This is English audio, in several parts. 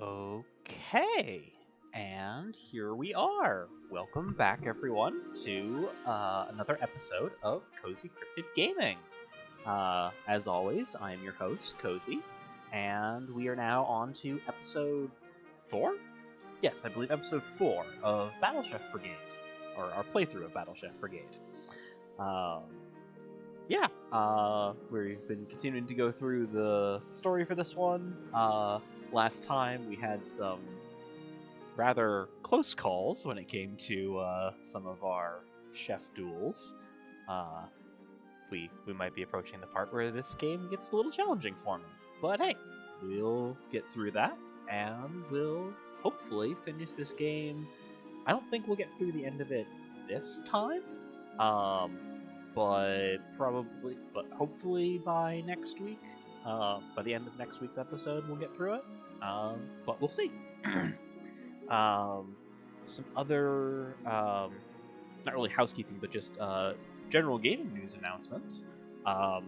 Okay, and here we are. Welcome back, everyone, to another episode of CozyCryptidGaming. As always, I am your host, Cozy, and we are now on to episode 4? Yes, I believe episode 4 of Battle Chef Brigade, or our playthrough of Battle Chef Brigade. We've been continuing to go through the story for this one. Last time we had some rather close calls when it came to some of our chef duels. We might be approaching the part where this game gets a little challenging for me. But hey, we'll get through that, and we'll hopefully finish this game. I don't think we'll get through the end of it this time. But hopefully by next week, by the end of next week's episode, we'll get through it. But we'll see. Some other, not really housekeeping, but just general gaming news announcements. I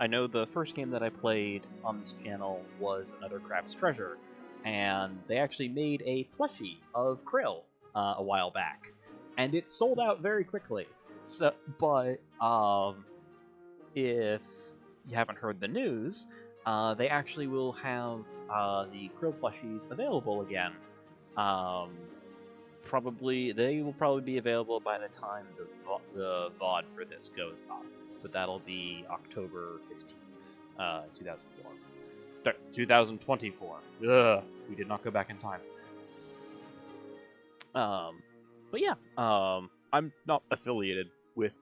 know the first game that I played on this channel was Another Crab's Treasure, and they actually made a plushie of Krill a while back. And it sold out very quickly. But if you haven't heard the news, they actually will have the Krill plushies available again. They will probably be available by the time the VOD for this goes up. But that'll be October 15th, 2024. Ugh, we did not go back in time. But yeah, I'm not affiliated with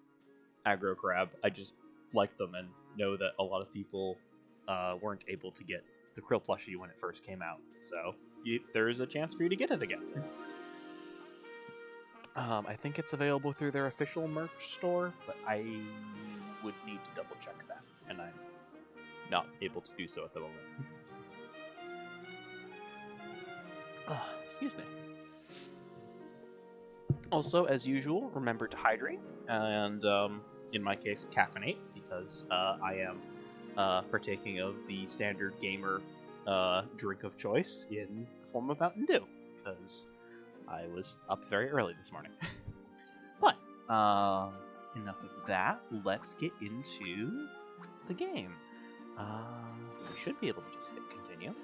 Aggro Crab. I just like them and know that a lot of people weren't able to get the Krill plushie when it first came out. So there is a chance for you to get it again. I think it's available through their official merch store, but I would need to double check that, and I'm not able to do so at the moment. Excuse me. Also, as usual, remember to hydrate, and in my case, caffeinate, because I am partaking of the standard gamer drink of choice in the form of Mountain Dew, because I was up very early this morning. But, enough of that, let's get into the game. We should be able to just hit continue.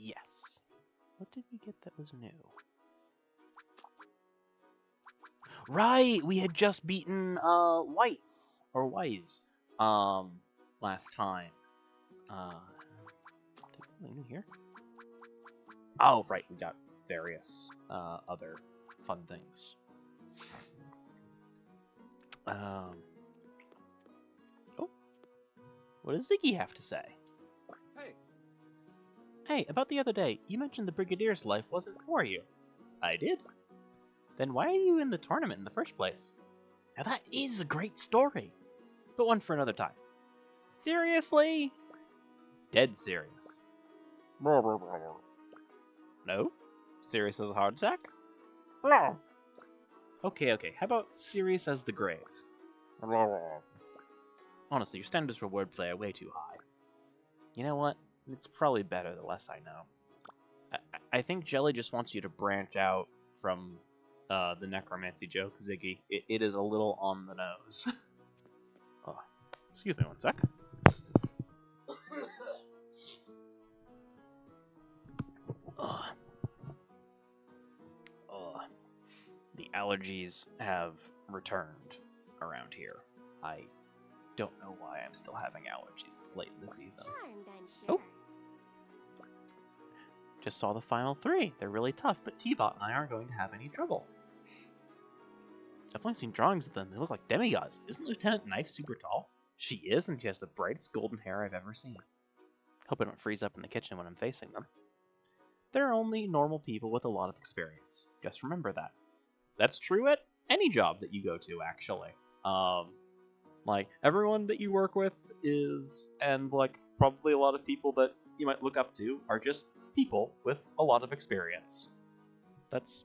Yes. What did we get that was new? Right, we had just beaten Wise last time. Anything new here? Oh, right, we got various other fun things. Oh, what does Ziggy have to say? Hey, about the other day, you mentioned the Brigadier's life wasn't for you. I did. Then why are you in the tournament in the first place? Now that is a great story, but one for another time. Seriously? Dead serious. No? Serious as a heart attack? No. Okay, how about serious as the grave? Honestly, your standards for wordplay are way too high. You know what? It's probably better the less I know. I think Jelly just wants you to branch out from the necromancy joke, Ziggy. It is a little on the nose. Oh, excuse me one sec. The allergies have returned around here. I don't know why I'm still having allergies this late in the season. Oh! Just saw the final 3. They're really tough, but T-Bot and I aren't going to have any trouble. I've only seen drawings of them. They look like demigods. Isn't Lieutenant Knife super tall? She is, and she has the brightest golden hair I've ever seen. Hope I don't freeze up in the kitchen when I'm facing them. They're only normal people with a lot of experience. Just remember that. That's true at any job that you go to, actually. Like, everyone that you work with is, and like, probably a lot of people that you might look up to are just people with a lot of experience. That's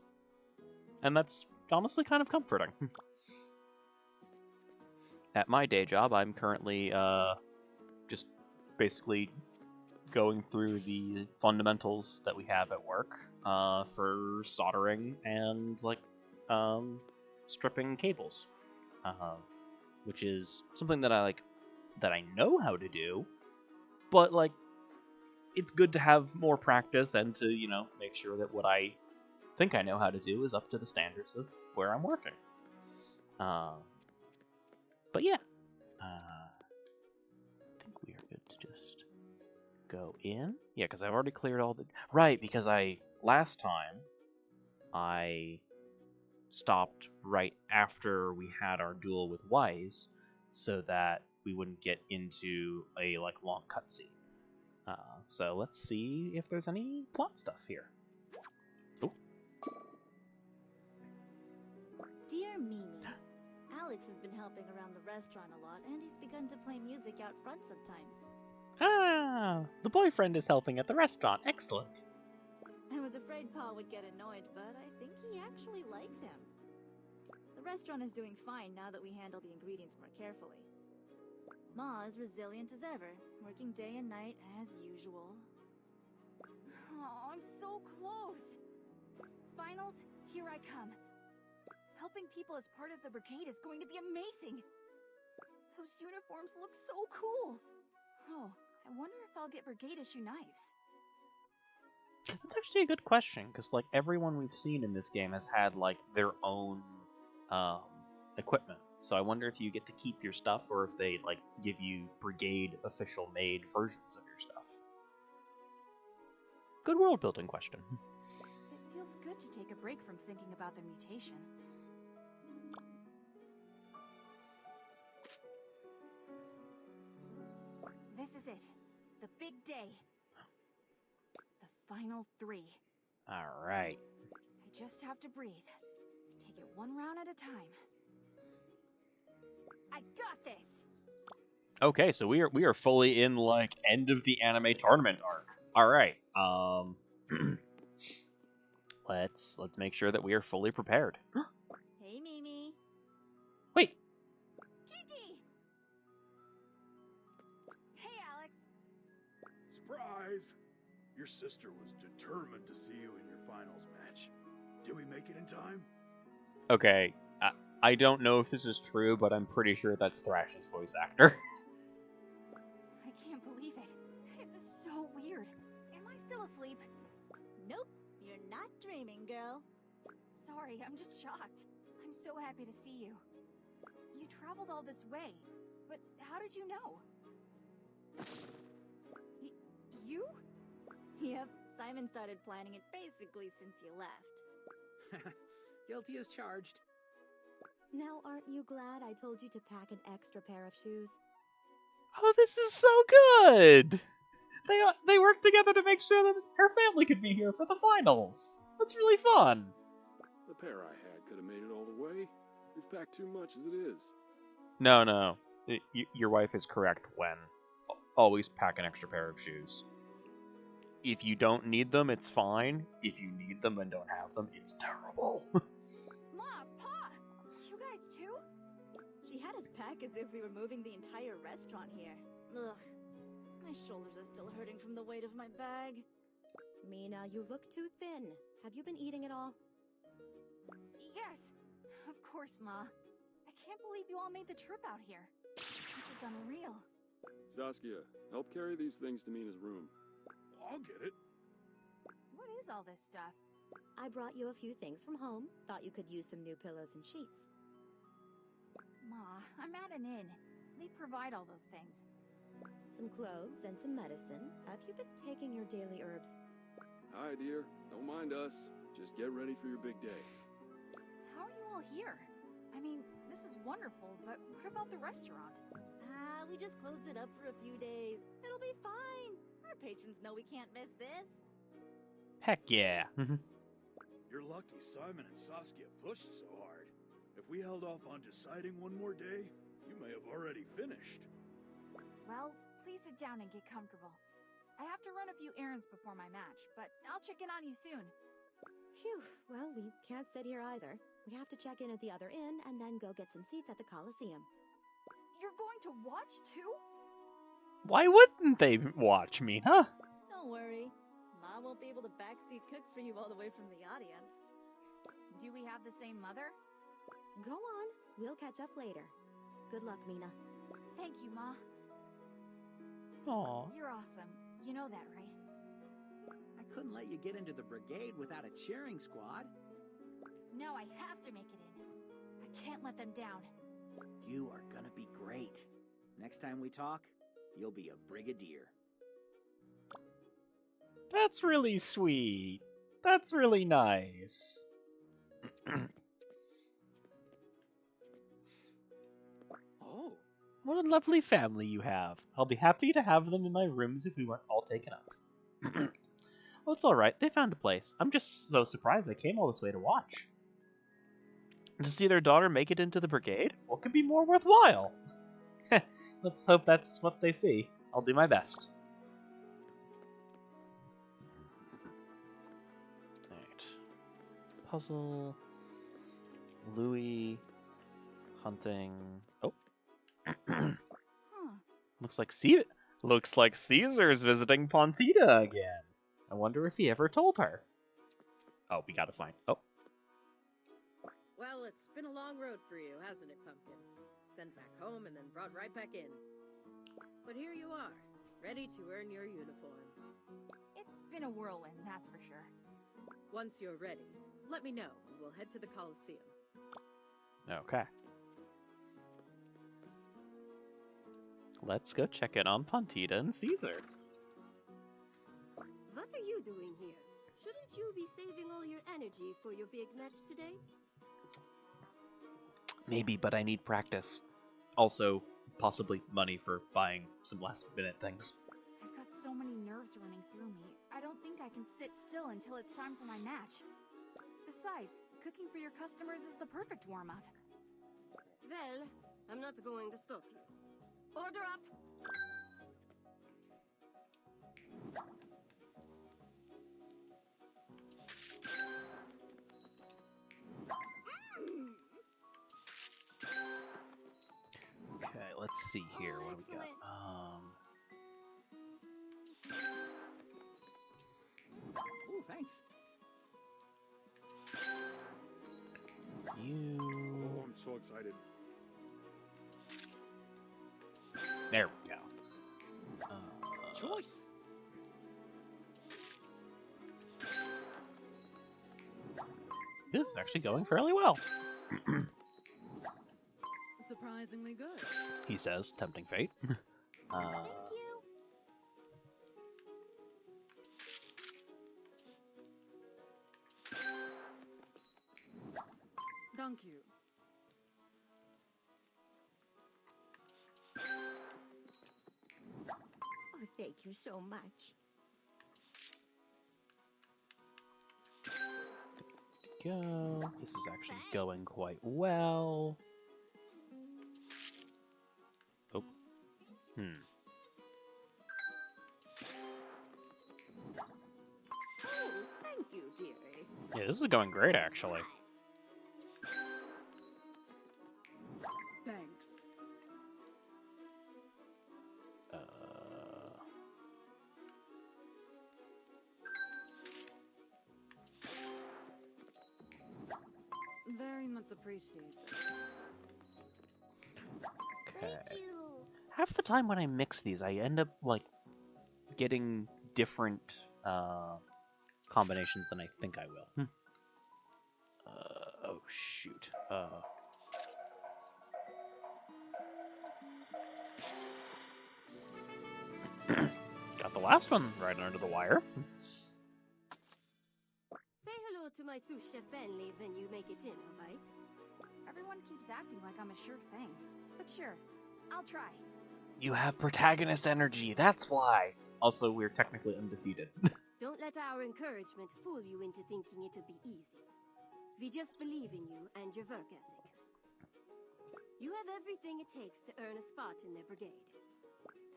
honestly kind of comforting. at my day job, I'm currently just basically going through the fundamentals that we have at work for soldering and like stripping cables, which is something that I know how to do, but like it's good to have more practice and to make sure that what I think I know how to do is up to the standards of where I'm working. But yeah, I think we are good to just go in. Yeah, because I've already cleared all the... Right, because last time, I stopped right after we had our duel with Wise, so that we wouldn't get into a, like, long cutscene. So let's see if there's any plot stuff here. Oh. Dear Mimi, Alex has been helping around the restaurant a lot, and he's begun to play music out front sometimes. Ah, the boyfriend is helping at the restaurant. Excellent. I was afraid Pa would get annoyed, but I think he actually likes him. The restaurant is doing fine now that we handle the ingredients more carefully. Ma is resilient as ever, working day and night as usual. Oh, I'm so close! Finals, here I come. Helping people as part of the Brigade is going to be amazing! Those uniforms look so cool! Oh, I wonder if I'll get Brigade issue knives. That's actually a good question, because like everyone we've seen in this game has had like their own equipment. So I wonder if you get to keep your stuff, or if they like give you Brigade official made versions of your stuff. Good world building question. It feels good to take a break from thinking about the mutation. This is it. The big day. The final 3. Alright. I just have to breathe. Take it one round at a time. I got this! Okay, so we are fully in like end of the anime tournament arc. Alright. Let's make sure that we are fully prepared. Hey, Mimi. Wait. Kiki! Hey, Alex. Surprise! Your sister was determined to see you in your finals match. Did we make it in time? Okay. I don't know if this is true, but I'm pretty sure that's Thrash's voice actor. I can't believe it. This is so weird. Am I still asleep? Nope, you're not dreaming, girl. Sorry, I'm just shocked. I'm so happy to see you. You traveled all this way, but how did you know? You? Yep, Simon started planning it basically since you left. Guilty as charged. Now, aren't you glad I told you to pack an extra pair of shoes? Oh, this is so good! They worked together to make sure that her family could be here for the finals. That's really fun. The pair I had could have made it all the way. We've packed too much as it is. No. Your wife is correct, Wen. Always pack an extra pair of shoes. If you don't need them, it's fine. If you need them and don't have them, it's terrible. Ma, Pa! You guys too? She had us pack as if we were moving the entire restaurant here. Ugh. My shoulders are still hurting from the weight of my bag. Mina, you look too thin. Have you been eating at all? Yes, of course, Ma. I can't believe you all made the trip out here. This is unreal. Saskia, help carry these things to Mina's room. I'll get it. What is all this stuff? I brought you a few things from home. Thought you could use some new pillows and sheets. Ma, I'm at an inn. They provide all those things. Some clothes and some medicine. Have you been taking your daily herbs? Hi, dear. Don't mind us. Just get ready for your big day. How are you all here? I mean, this is wonderful, but what about the restaurant? We just closed it up for a few days. It'll be fine. Our patrons know we can't miss this. Heck yeah. You're lucky Simon and Saskia pushed so hard. If we held off on deciding one more day, you may have already finished. Well, please sit down and get comfortable. I have to run a few errands before my match, but I'll check in on you soon. Phew, well, we can't sit here either. We have to check in at the other inn and then go get some seats at the Coliseum. You're going to watch too? Why wouldn't they watch me, huh? Don't worry. Ma won't be able to backseat cook for you all the way from the audience. Do we have the same mother? Go on. We'll catch up later. Good luck, Mina. Thank you, Ma. Aw. You're awesome. You know that, right? I couldn't let you get into the brigade without a cheering squad. Now I have to make it in. I can't let them down. You are gonna be great. Next time we talk, you'll be a brigadier. That's really sweet. That's really nice. Oh, What a lovely family you have. I'll be happy to have them in my rooms if we weren't all taken up. Well, it's alright. They found a place. I'm just so surprised they came all this way to watch. To see their daughter make it into the brigade? What could be more worthwhile? Let's hope that's what they see. I'll do my best. Alright. Puzzle. Louis. Hunting. Oh. Huh. Looks like Caesar's visiting Pontita again. I wonder if he ever told her. Oh, we gotta find. Oh. Well, it's been a long road for you, hasn't it, Pumpkin? Sent back home and then brought right back in. But here you are, ready to earn your uniform. It's been a whirlwind, that's for sure. Once you're ready, let me know and we'll head to the Coliseum. Okay. Let's go check in on Pontita and Caesar. What are you doing here? Shouldn't you be saving all your energy for your big match today? Maybe, but I need practice. Also, possibly money for buying some last-minute things. I've got so many nerves running through me. I don't think I can sit still until it's time for my match. Besides, cooking for your customers is the perfect warm-up. Well, I'm not going to stop you. Order up! Okay, let's see here. What do we got? ooh, thanks. You. Oh, I'm so excited. There we go. Choice! This is actually going fairly well, Surprisingly good. he says, tempting fate. Thank you. Thank you. Oh, thank you so much. Go. This is actually going quite well. Oh. Oh, thank you, dearie. Yeah, this is going great, actually. Thanks. Very much appreciated. Okay. Thank you. Half the time when I mix these, I end up, like, getting different, combinations than I think I will. Oh, shoot. Got the last one right under the wire. Say hello to my sous chef Bentley when you make it in, alright? Everyone keeps acting like I'm a sure thing. But sure, I'll try. You have protagonist energy, that's why! Also, we're technically undefeated. Don't let our encouragement fool you into thinking it'll be easy. We just believe in you and your work ethic. You have everything it takes to earn a spot in the brigade.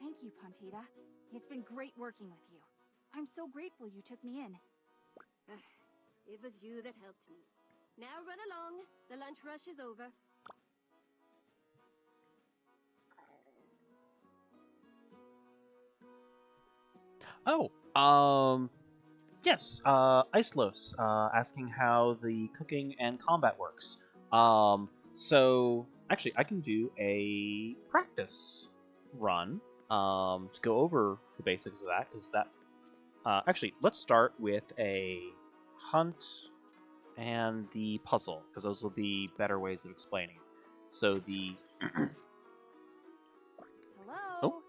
Thank you, Pontita. It's been great working with you. I'm so grateful you took me in. It was you that helped me. Now run along. The lunch rush is over. Oh, yes, Icelos, asking how the cooking and combat works. So, actually, I can do a practice run, to go over the basics of that, because that, actually, let's start with a hunt and the puzzle, because those will be better ways of explaining it. So the... Hello? Oh.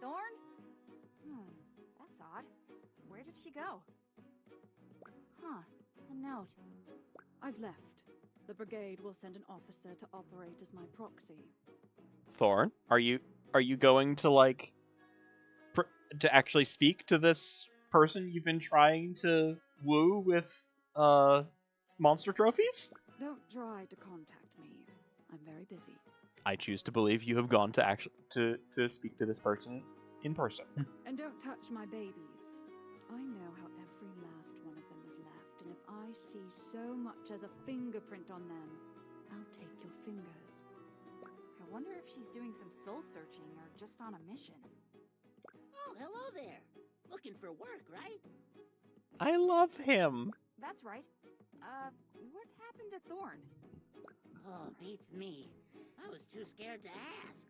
Thorn? That's odd. Where did she go? Huh, a note. I've left. The Brigade will send an officer to operate as my proxy. Thorn, are you going to, like, to actually speak to this person you've been trying to woo with, monster trophies? Don't try to contact me. I'm very busy. I choose to believe you have gone to to speak to this person in person. And don't touch my babies. I know how every last one of them is left, and if I see so much as a fingerprint on them, I'll take your fingers. I wonder if she's doing some soul searching or just on a mission. Oh, hello there. Looking for work, right? I love him. That's right. What happened to Thorn? Oh, beats me. I was too scared to ask.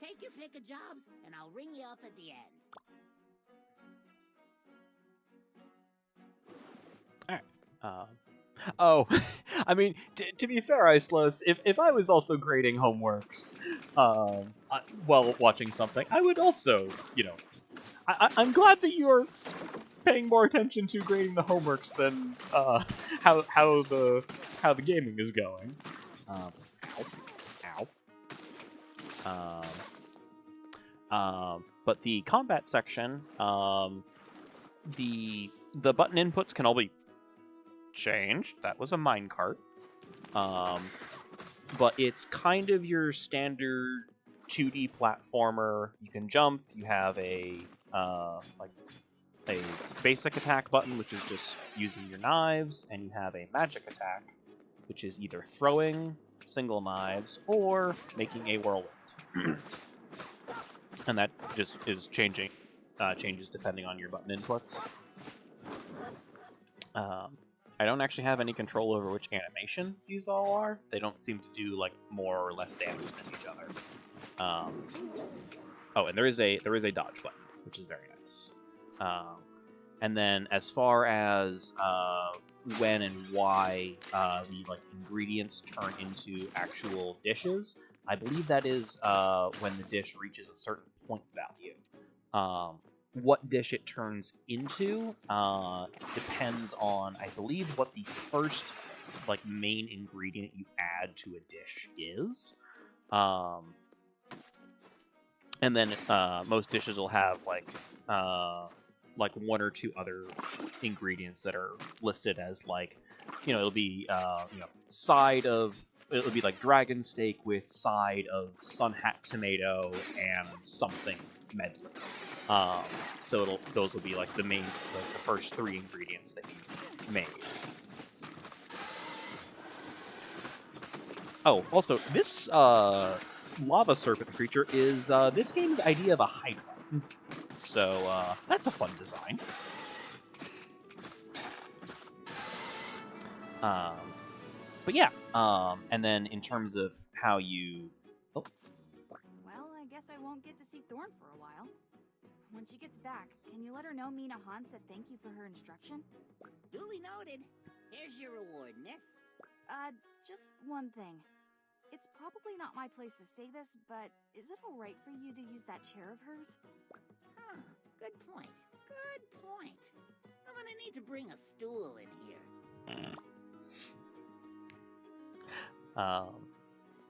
Take your pick of jobs, and I'll ring you up at the end. Oh, I mean, to be fair, Icelos, if I was also grading homeworks, while watching something, I would also, I'm glad that you're paying more attention to grading the homeworks than how the gaming is going. But the combat section, the button inputs can all be changed. That was a minecart. But it's kind of your standard 2D platformer. You can jump. You have a basic attack button, which is just using your knives, and you have a magic attack, which is either throwing single knives or making a whirlwind. And that just is changes depending on your button inputs. I don't actually have any control over which animation these all are. They don't seem to do like more or less damage than each other. Oh, and there is a dodge button, which is very nice. And then as far as when and why the like ingredients turn into actual dishes, I believe that is when the dish reaches a certain point value. What dish it turns into depends on, I believe, what the first like main ingredient you add to a dish is. And then most dishes will have like one or two other ingredients that are listed as like, it'll be side of, it'll be like dragon steak with side of sun hat tomato and something medley. So those will be like the main, like the first three ingredients that you made. Oh, also this lava serpent creature is this game's idea of a hydra. So that's a fun design. But yeah, and then in terms of how you... Oh. Well, I guess I won't get to see Thorn for a while. When she gets back, can you let her know Mina Han said thank you for her instruction? Duly noted. Here's your reward, miss. Just one thing. It's probably not my place to say this, but is it alright for you to use that chair of hers? Huh, good point. Good point. I'm gonna need to bring a stool in here.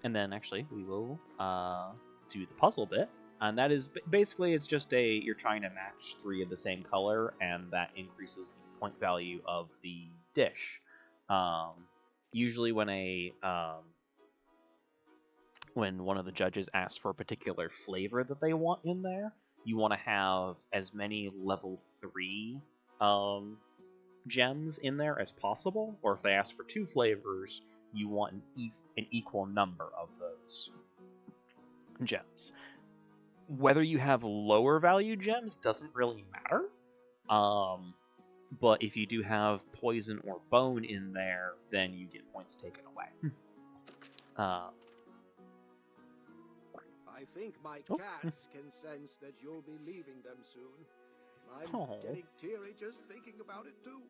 And then actually we will do the puzzle bit, and that is basically it's just you're trying to match three of the same color, and that increases the point value of the dish. Usually when one of the judges asks for a particular flavor that they want in there, you want to have as many level 3 gems in there as possible, or if they ask for 2 flavors, you want an equal number of those gems. whether you have lower value gems doesn't really matter. But if you do have poison or bone in there, then you get points taken away. I think my cats can sense that you'll be leaving them soon. I'm getting teary just thinking about it too.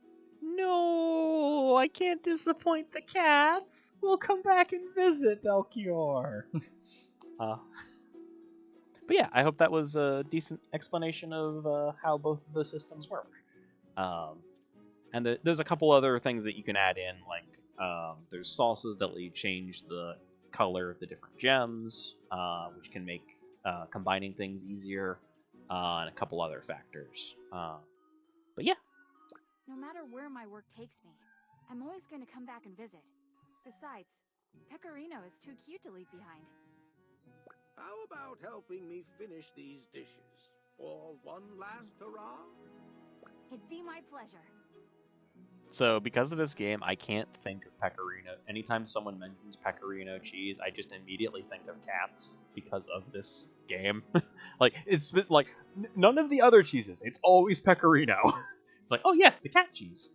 No, I can't disappoint the cats. We'll come back and visit, Belchior. But yeah, I hope that was a decent explanation of how both of the systems work. And there's a couple other things that you can add in, like there's sauces that let you change the color of the different gems, which can make combining things easier, and a couple other factors. But yeah. No matter where my work takes me, I'm always going to come back and visit. Besides, Pecorino is too cute to leave behind. How about helping me finish these dishes for one last hurrah? It'd be my pleasure. So because of this game, I can't think of Pecorino. Anytime someone mentions Pecorino cheese, I just immediately think of cats because of this game. Like, it's like none of the other cheeses. It's always Pecorino. It's like, oh yes, the cat cheese.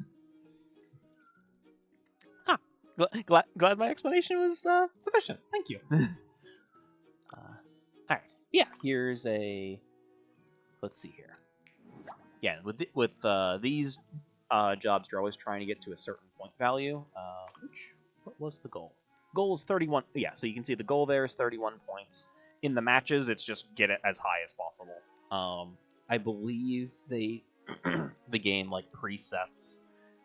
Huh. Glad my explanation was sufficient. Thank you. Alright. Yeah, here's a... Let's see here. Yeah, with these jobs, you're always trying to get to a certain point value. What was the goal? Goal is 31. Yeah, so you can see the goal there is 31 points. In the matches, it's just get it as high as possible. I believe the game like presets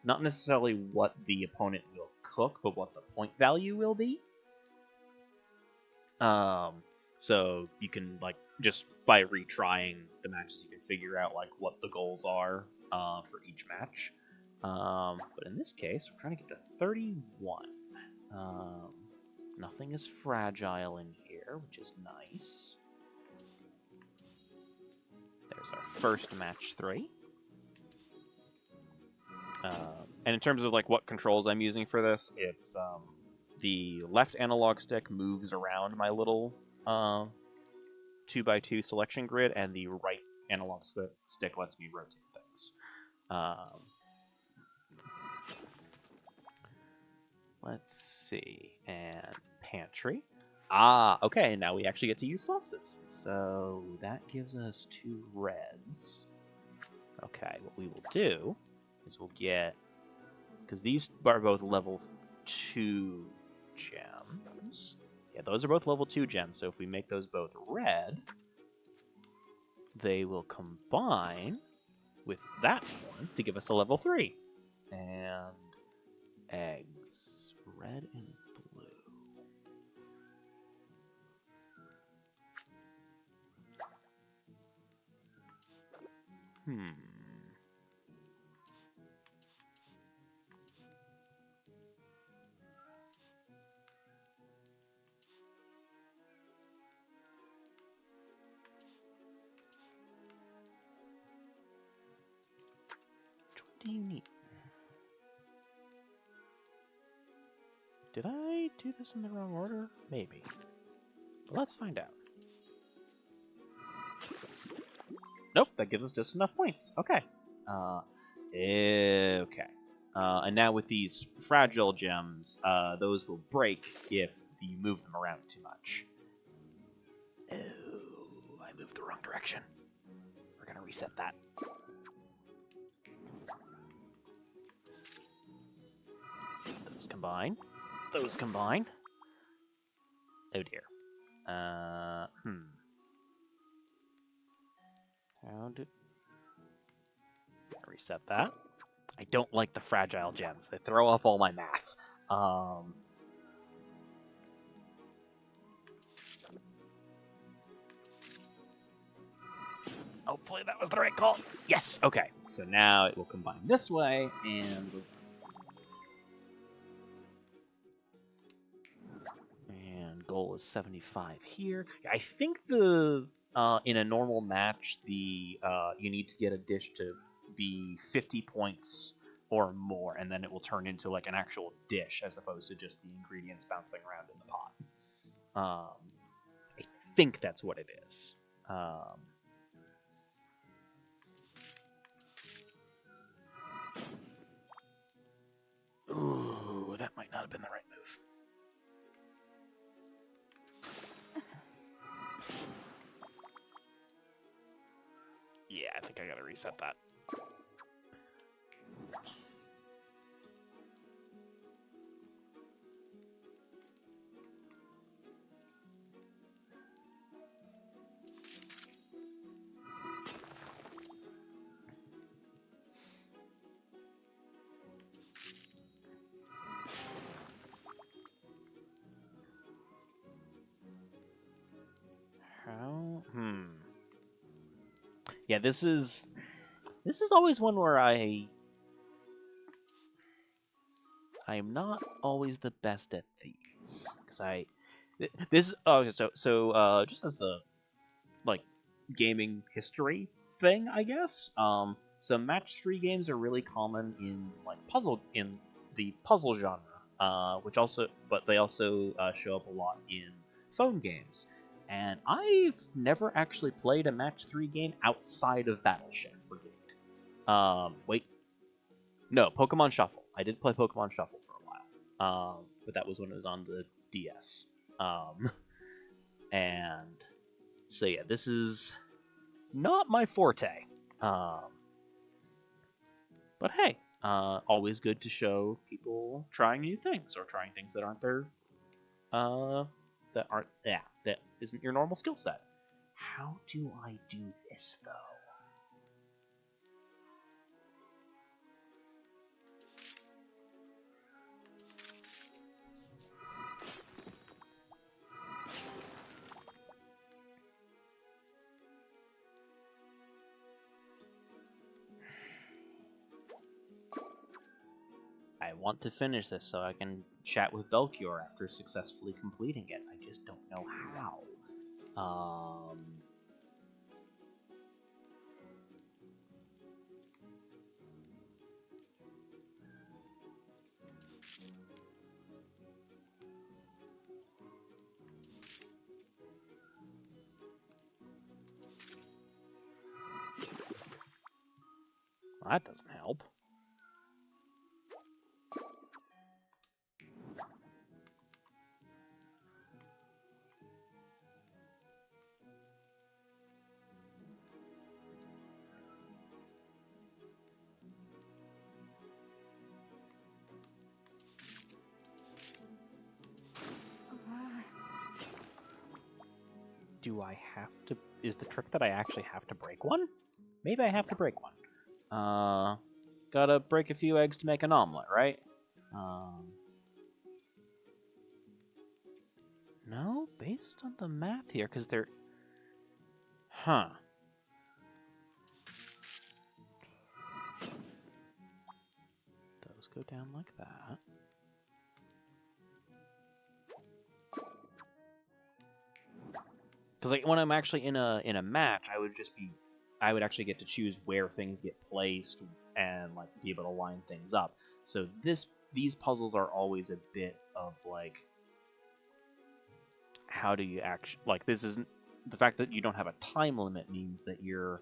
not necessarily what the opponent will cook, but what the point value will be. So you can like just by retrying the matches, you can figure out like what the goals are for each match. But in this case, we're trying to get to 31. Nothing is fragile in here, which is nice. There's our first match 3. And in terms of like what controls I'm using for this, it's the left analog stick moves around my little 2x2 selection grid, and the right analog stick lets me rotate things. Let's see, and pantry. Okay, now we actually get to use sauces. So that gives us 2 reds. Okay, what we will do is we'll get, because these are both level 2 gems. Yeah, those are both level 2 gems, so if we make those both red, they will combine with that one to give us a level 3. And eggs, red and blue. What do you need? Did I do this in the wrong order? Maybe. But let's find out. Nope, that gives us just enough points. Okay. Okay. And now with these fragile gems, those will break if you move them around too much. Oh, I moved the wrong direction. We're gonna reset that. Those combine. Those combine. Oh dear. How do... Reset that. I don't like the fragile gems. They throw off all my math. Hopefully that was the right call. Yes, okay. So now it will combine this way, and goal is 75 here. I think the in a normal match, the you need to get a dish to be 50 points or more, and then it will turn into like an actual dish as opposed to just the ingredients bouncing around in the pot. I think that's what it is. Ooh, that might not have been the right move. Yeah, I think I gotta reset that. How? Yeah, this is always one where I am not always the best at these because just as a like gaming history thing, I guess. So match 3 games are really common in like the puzzle genre, but they also show up a lot in phone games. And I've never actually played a match 3 game outside of Battleship Brigade. Wait, no, Pokemon Shuffle. I did play Pokemon Shuffle for a while, but that was when it was on the DS. And so yeah, this is not my forte. But hey, always good to show people trying new things or trying things that aren't that isn't your normal skill set. How do I do this though? I want to finish this so I can chat with Belchior after successfully completing it. I just don't know how. Well, that doesn't help. Do I have to... Is the trick that I actually have to break one? Maybe I have to break one. Gotta break a few eggs to make an omelet, right? No, based on the math here, because they're... Huh. Those go down like that. Because like when I'm actually in a match, I would actually get to choose where things get placed and like be able to line things up. So these puzzles are always a bit of like, how do you actually like this isn't the fact that you don't have a time limit means that you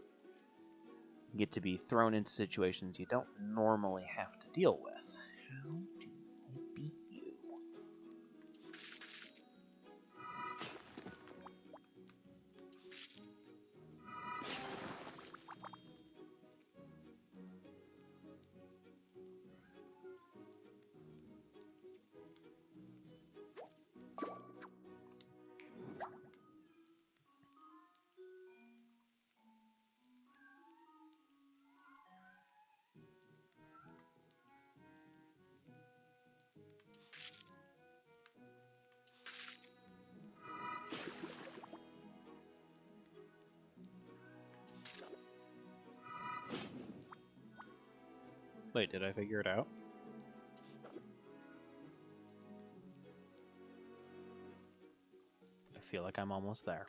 get to be thrown into situations you don't normally have to deal with. How do I beat you? Wait, did I figure it out? I feel like I'm almost there.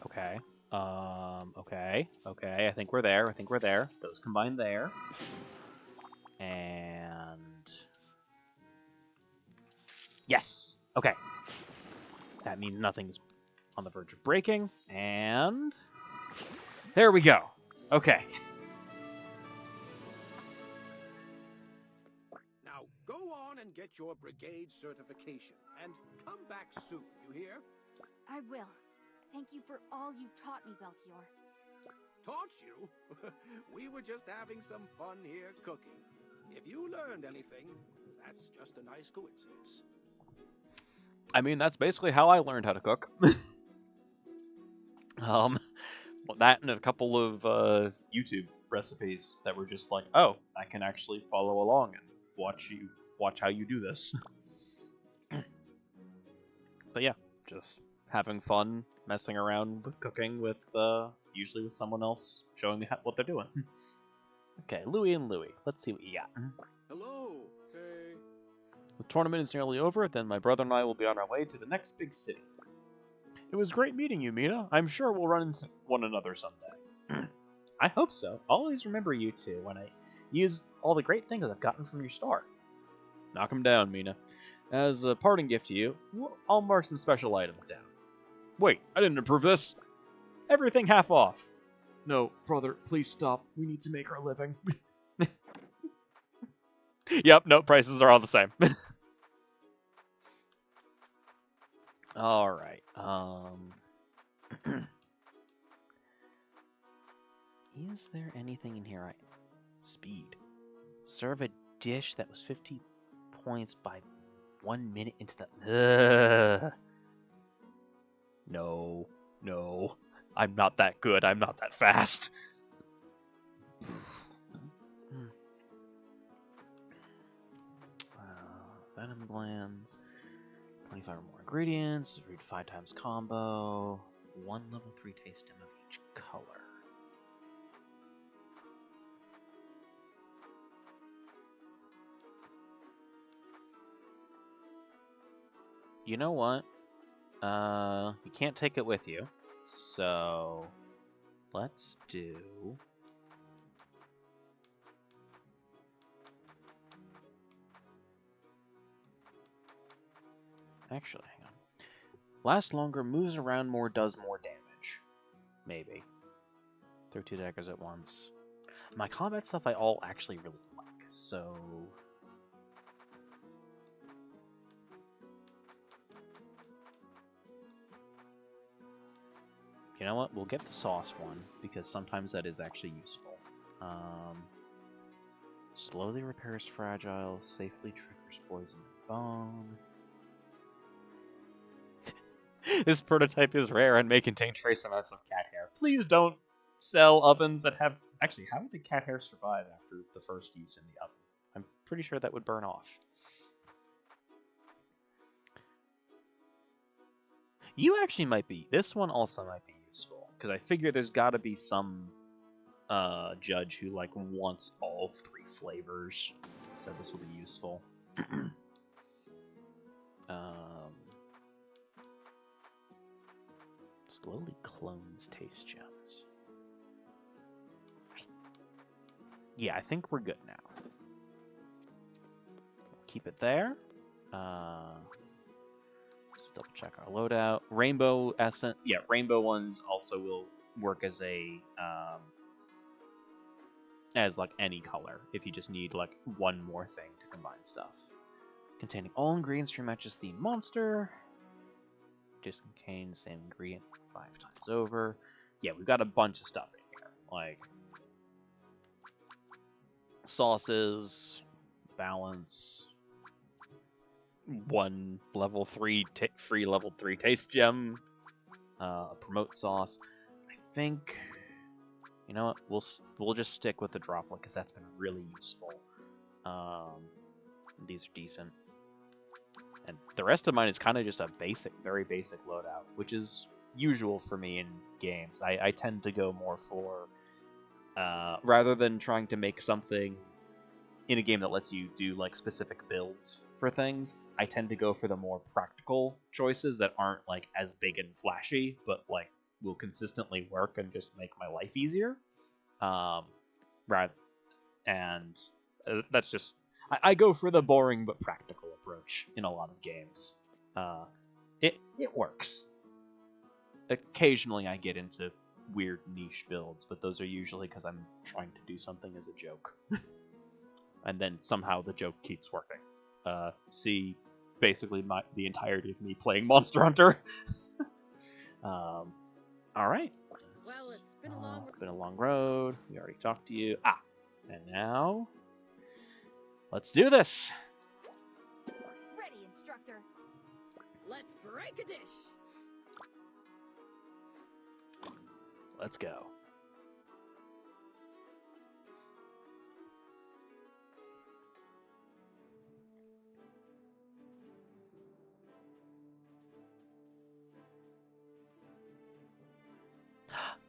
Okay. Okay. I think we're there. Those combine there. And... Yes! Okay. That means nothing's on the verge of breaking, and there we go. Okay. Now go on and get your Brigade certification, and come back soon, you hear? I will. Thank you for all you've taught me, Belchior. Taught you? We were just having some fun here cooking. If you learned anything, that's just a nice coincidence. I mean, that's basically how I learned how to cook. That and a couple of YouTube recipes that were just like, oh, I can actually follow along and watch how you do this. But yeah, just having fun, messing around with cooking with usually with someone else showing me what they're doing. Okay, Louie and Louie. Let's see what you got. Hello. Hey. The tournament is nearly over, then my brother and I will be on our way to the next big city. It was great meeting you, Mina. I'm sure we'll run into one another someday. I hope so. I'll always remember you two when I use all the great things I've gotten from your store. Knock 'em down, Mina. As a parting gift to you, I'll mark some special items down. Wait, I didn't approve this. Everything half off. No, brother, please stop. We need to make our living. Yep, no, prices are all the same. Alright, is there anything in here Speed. Serve a dish that was 50 points by 1 minute into the... No. I'm not that good. I'm not that fast. Venom glands. 25 or more ingredients. Read 5 times combo. 1 level 3 taste stem of each color. You know what? You can't take it with you. So let's do... Actually, hang on. Lasts longer, moves around more, does more damage. Maybe. Throw 2 daggers at once. My combat stuff I all actually really like, so... You know what? We'll get the sauce one, because sometimes that is actually useful. Slowly repairs fragile, safely triggers poison and bone. This prototype is rare and may contain trace amounts of cat hair. Please don't sell ovens that have... Actually, how would the cat hair survive after the first use in the oven? I'm pretty sure that would burn off. You actually might be... This one also might be useful, because I figure there's got to be some judge who like wants all 3 flavors, so this will be useful. Slowly clones taste gems. Yeah, I think we're good now. We'll keep it there. Let's double check our loadout. Rainbow essence. Yeah, rainbow ones also will work as a as like any color if you just need like one more thing to combine stuff. Containing all ingredients for your match's theme monster. Just contain the same ingredient 5 times over. Yeah, we've got a bunch of stuff in here. Like sauces, balance, 1 level 3 free level 3 taste gem, promote sauce. I think, you know what, we'll just stick with the droplet because that's been really useful. These are decent. And the rest of mine is kind of just a basic, very basic loadout, which is usual for me in games. I tend to go more for, rather than trying to make something in a game that lets you do like specific builds for things, I tend to go for the more practical choices that aren't like as big and flashy, but like will consistently work and just make my life easier. That's just... I go for the boring but practical approach in a lot of games. It works. Occasionally I get into weird niche builds, but those are usually because I'm trying to do something as a joke. And then somehow the joke keeps working. See basically the entirety of me playing Monster Hunter. Alright. Well, it's been a long Been a long road. We already talked to you. And now let's do this. Ready, instructor. Let's break a dish. Let's go.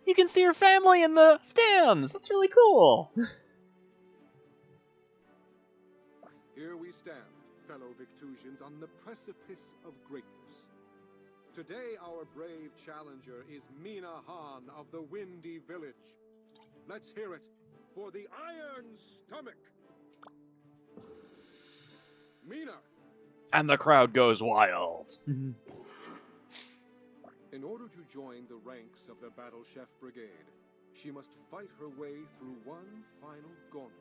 You can see your family in the stands. That's really cool. Here we stand, fellow Victusians, on the precipice of greatness. Today, our brave challenger is Mina Han of the Windy Village. Let's hear it for the Iron Stomach. Mina! And the crowd goes wild. In order to join the ranks of the Battle Chef Brigade, she must fight her way through one final gauntlet.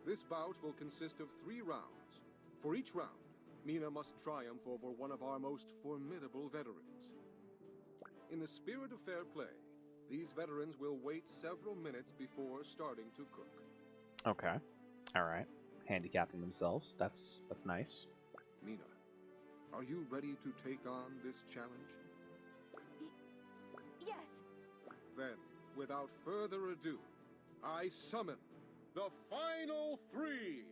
This bout will consist of 3 rounds. For each round, Mina must triumph over one of our most formidable veterans. In the spirit of fair play, these veterans will wait several minutes before starting to cook. Okay. Alright. Handicapping themselves. That's nice. Mina, are you ready to take on this challenge? Yes. Then, without further ado, I summon the final 3!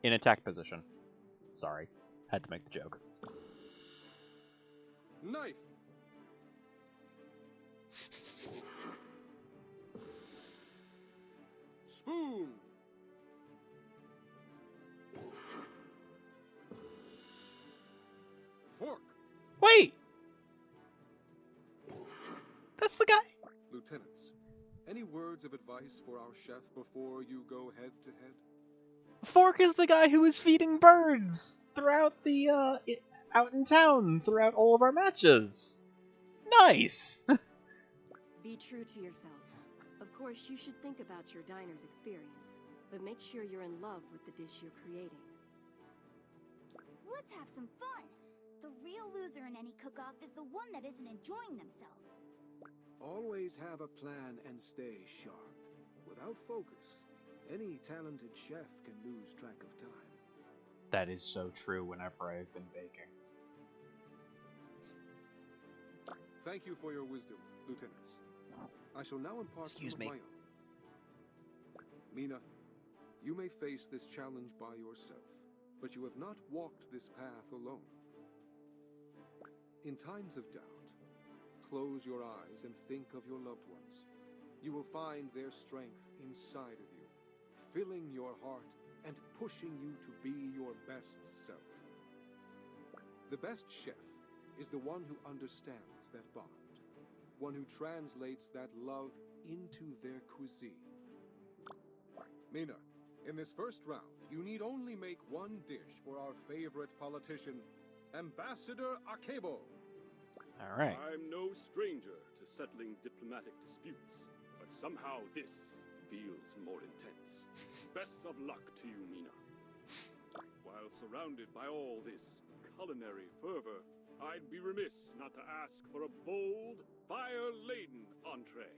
In attack position. Sorry. Had to make the joke. Knife! Spoon! Fork! Wait! That's the guy? Lieutenants, any words of advice for our chef before you go head to head? Fork is the guy who was feeding birds throughout the, out in town throughout all of our matches. Nice! Be true to yourself. Of course, you should think about your diner's experience, but make sure you're in love with the dish you're creating. Let's have some fun. The real loser in any cook-off is the one that isn't enjoying themselves. Always have a plan and stay sharp. Without focus, any talented chef can lose track of time. That is so true whenever I've been baking. Thank you for your wisdom, lieutenants. I shall now impart some of my own. Mina, you may face this challenge by yourself, but you have not walked this path alone. In times of doubt, close your eyes and think of your loved ones. You will find their strength inside of you, filling your heart and pushing you to be your best self. The best chef is the one who understands that bond, one who translates that love into their cuisine. Mina, in this first round, you need only make one dish for our favorite politician, Ambassador Akebo. All right. I'm no stranger to settling diplomatic disputes, but somehow this feels more intense. Best of luck to you, Mina. While surrounded by all this culinary fervor, I'd be remiss not to ask for a bold, fire-laden entree.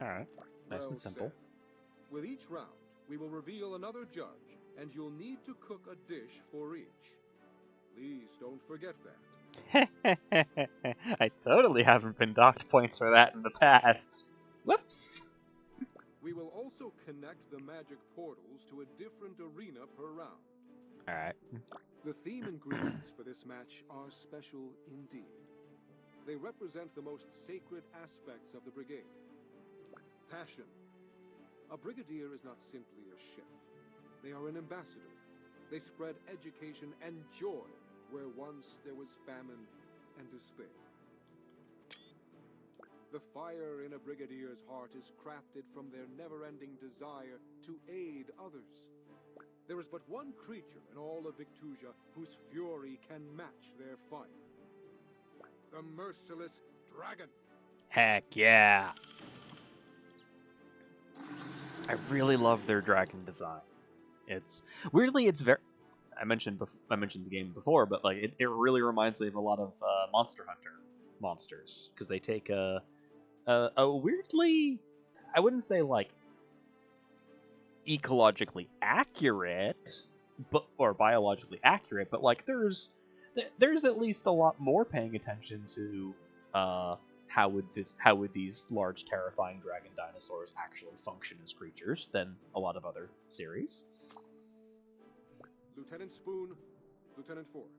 All right. Nice and simple. Said. With each round, we will reveal another judge, and you'll need to cook a dish for each. Please don't forget that. I totally haven't been docked points for that in the past. Whoops. We will also connect the magic portals to a different arena per round. Alright. The theme ingredients for this match are special indeed. They represent the most sacred aspects of the Brigade. Passion. A brigadier is not simply a chef. They are an ambassador. They spread education and joy where once there was famine and despair. The fire in a brigadier's heart is crafted from their never-ending desire to aid others. There is but one creature in all of Victusia whose fury can match their fire. The merciless dragon. Heck yeah. I really love their dragon design. It's weirdly, it's very. I mentioned the game before, but like it really reminds me of a lot of Monster Hunter monsters because they take a weirdly, I wouldn't say like ecologically accurate, or biologically accurate, but like there's at least a lot more paying attention to how would these large terrifying dragon dinosaurs actually function as creatures than a lot of other series. Lieutenant Spoon, Lieutenant Fork,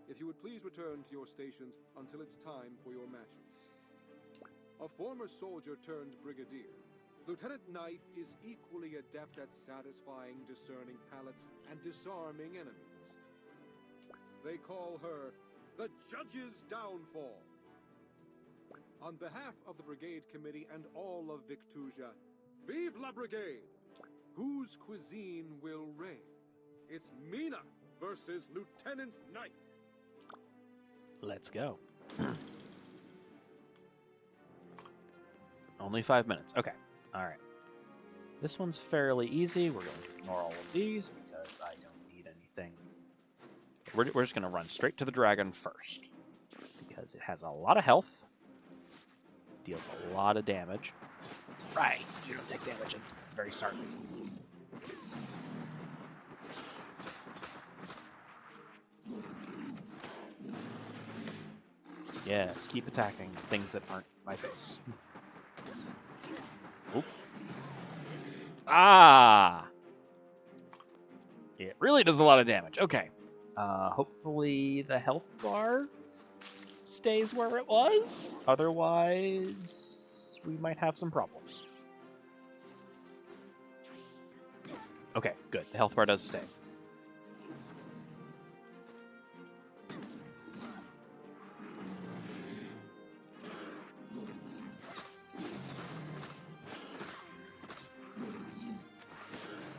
if you would please return to your stations until it's time for your matches. A former soldier turned brigadier, Lieutenant Knife is equally adept at satisfying discerning palates and disarming enemies. They call her the Judge's Downfall. On behalf of the Brigade Committee and all of Victusia, vive la Brigade! Whose cuisine will reign? It's Mina versus Lieutenant Knife. Let's go. Only 5 minutes. Okay. Alright. This one's fairly easy. We're going to ignore all of these because I don't need anything. We're just going to run straight to the dragon first because it has a lot of health. Deals a lot of damage. Right. You don't take damage at the very start. Yes, keep attacking things that aren't my face. Oop. Ah! It really does a lot of damage. Okay. Hopefully the health bar stays where it was. Otherwise, we might have some problems. Okay, good. The health bar does stay.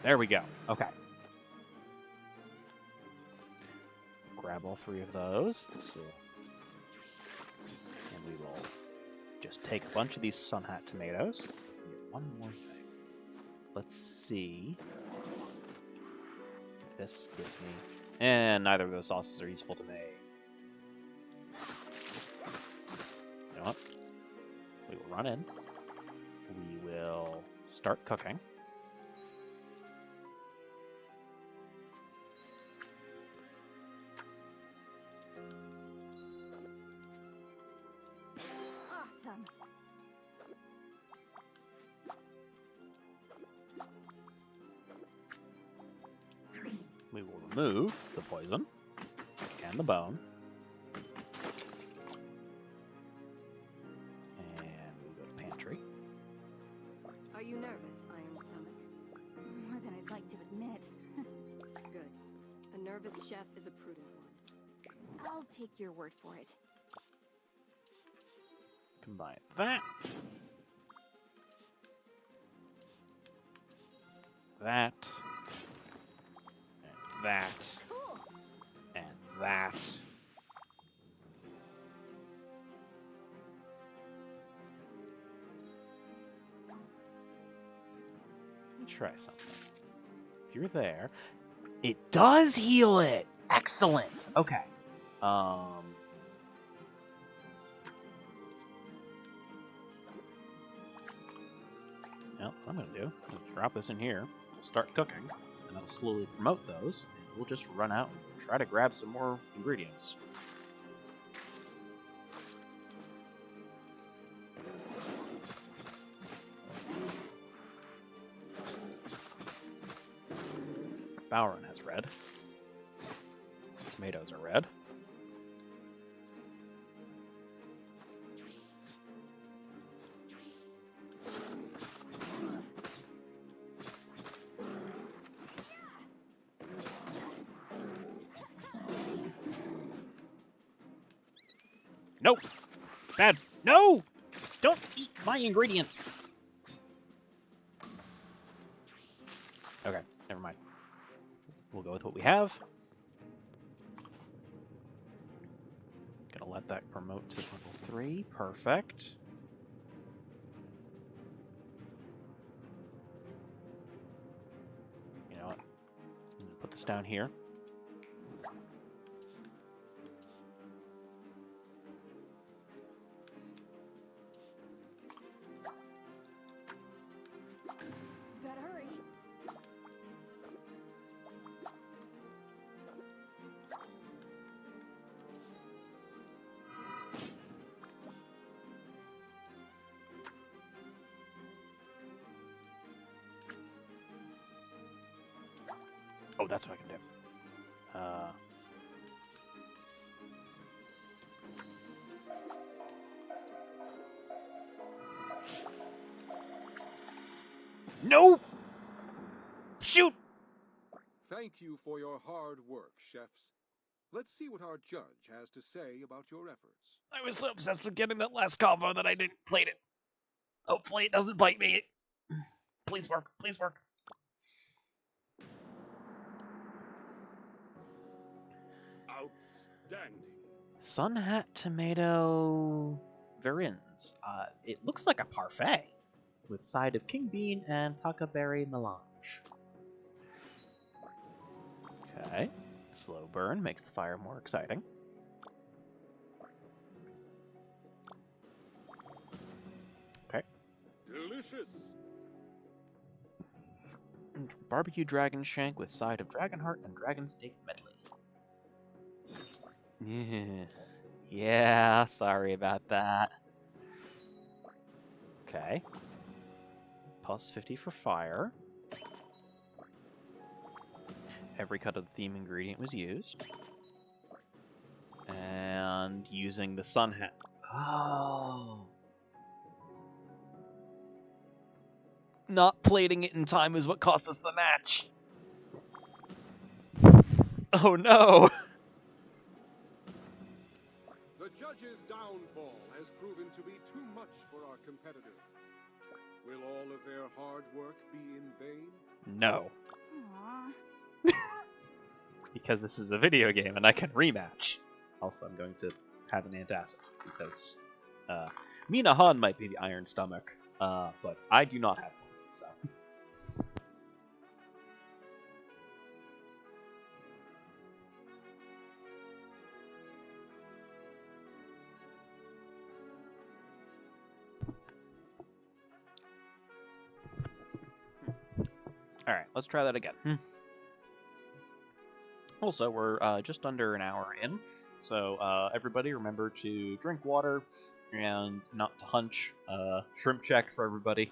There we go. Okay. Grab all 3 of those. Let's see. And we will just take a bunch of these sun hat tomatoes. And get one more thing. Let's see if this gives me... And neither of those sauces are useful to me. You know what? We will run in. We will start cooking. We will remove the poison and the bone. And we'll go to pantry. Are you nervous, Iron Stomach? More than I'd like to admit. Good. A nervous chef is a prudent one. I'll take your word for it. Combine that. That. That, and that. Let me try something. If you're there, it does heal it. Excellent. Okay. Well, what I'm gonna do is drop this in here. We'll start cooking. And I'll slowly promote those, and we'll just run out and try to grab some more ingredients. Bowron has red. Tomatoes are red. Nope. Bad. No! Don't eat my ingredients! Okay, never mind. we'll go with what we have. Gonna let that promote to level 3. Perfect. You know what? I'm gonna put this down here. Better hurry. Oh, that's what I can do. No! Shoot! Thank you for your hard work, chefs. Let's see what our judge has to say about your efforts. I was so obsessed with getting that last combo that I didn't plate it. Hopefully it doesn't bite me. Please work. Please work. Outstanding. Sun Hat Tomato Verins. It looks like a parfait with side of king bean and takaberry melange. Okay. Slow burn makes the fire more exciting. Okay. Delicious. And barbecue dragon shank with side of dragon heart and dragon steak medley. Yeah, sorry about that. Okay. Plus 50 for fire. Every cut of the theme ingredient was used. And using the sun hat. Oh. Not plating it in time is what cost us the match. Oh no! The judge's downfall has proven to be too much for our competitor. Will all of their hard work be in vain? No. Aww. Because this is a video game and I can rematch. Also, I'm going to have an antacid because Mina Han might be the Iron Stomach, but I do not have one, so. Alright, let's try that again. Also, we're just under an hour in, so everybody remember to drink water and not to hunch. Shrimp check for everybody.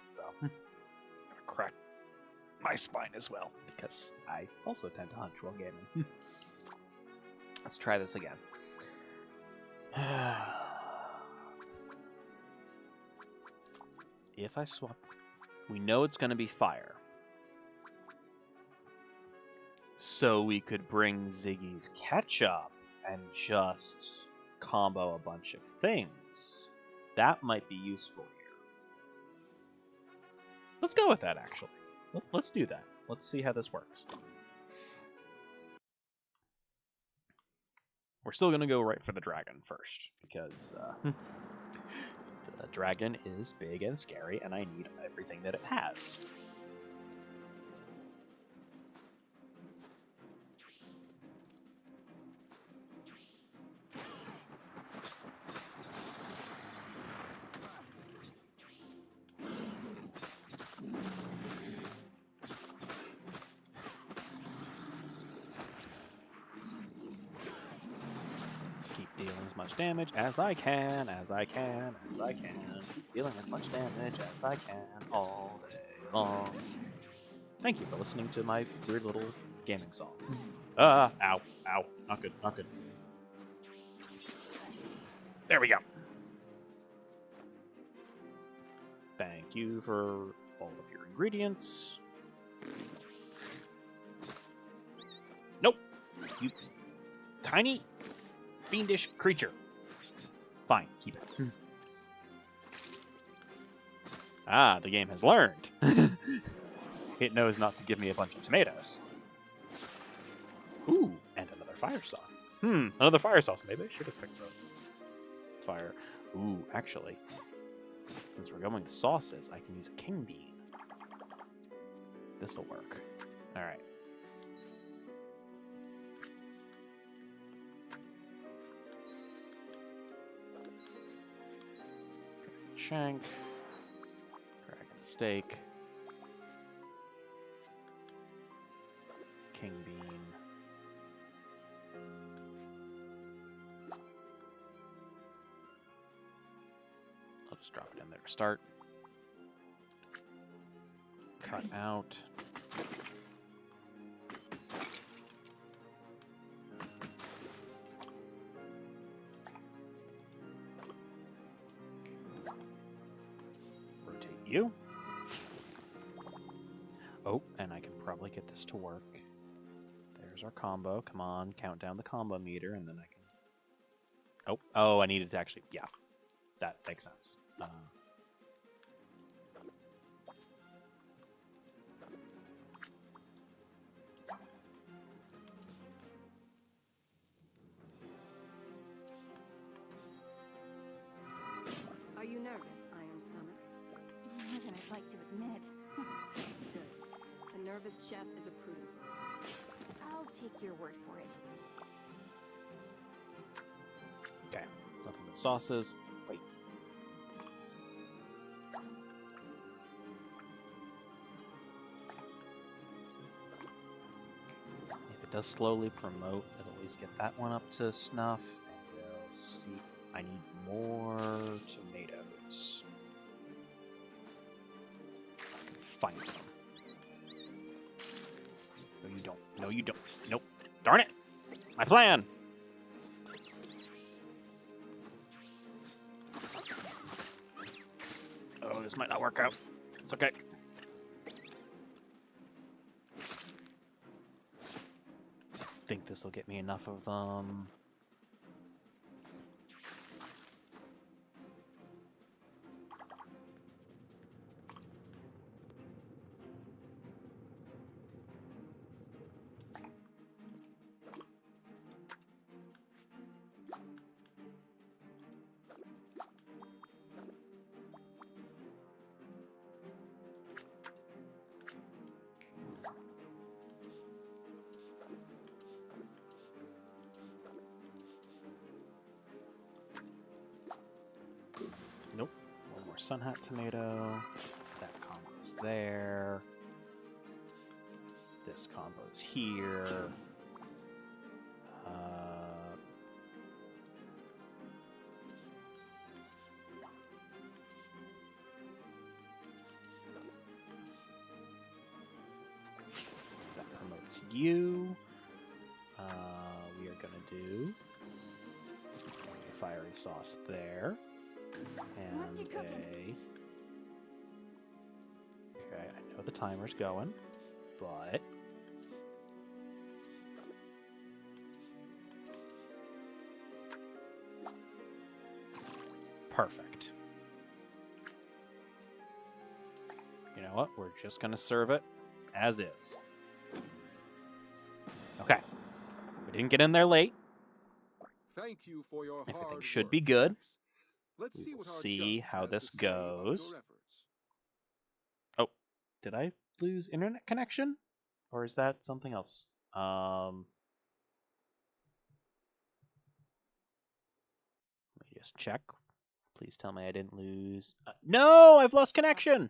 So, I'm gonna crack my spine as well, because I also tend to hunch while gaming. Let's try this again. If I swap... We know it's going to be fire. So we could bring Ziggy's ketchup and just combo a bunch of things. That might be useful here. Let's go with that, actually. Let's do that. Let's see how this works. We're still going to go right for the dragon first, because the dragon is big and scary, and I need everything that it has. Much damage as I can, as I can, as I can. Keep dealing as much damage as I can all day long. Thank you for listening to my weird little gaming song. Ow, ow, not good, not good. There we go. Thank you for all of your ingredients. Nope, you tiny fiendish creature. Fine, keep it. Ah, the game has learned. It knows not to give me a bunch of tomatoes. Ooh, and another fire sauce. Another fire sauce. Maybe I should have picked the fire. Ooh, actually, since we're going with sauces, I can use a king bean. This'll work. Alright. Shank. Dragon steak. King bean. I'll just drop it in there to start. Cut out. Rotate you. Oh, and I can probably get this to work. There's our combo. Come on, count down the combo meter, and then I can... Oh, I needed to actually... Yeah, that makes sense. Are you nervous, Iron Stomach? More than I'd like to admit. Good. A nervous chef is approved. I'll take your word for it. Okay, nothing but sauces. Wait. If it does slowly promote, it'll at least get that one up to snuff. And we'll see. I need more tomatoes. I can find them. No, you don't. No, you don't. Nope. Darn it! My plan! Oh, this might not work out. It's okay. I think this will get me enough of them. Nope. One more sun hat tomato. That combo's there. This combo's here. That promotes you. We are gonna do a fiery sauce there. And Let's get cooking. Okay, I know the timer's going, but perfect. You know what? We're just gonna serve it as is. Okay. We didn't get in there late. Thank you for your hard Everything should work, be good. chefs. Let's We see will what our see judge how has this to say about goes. your efforts. Oh, did I lose internet connection? Or is that something else? Let me just check. Please tell me I didn't lose... no! I've lost connection!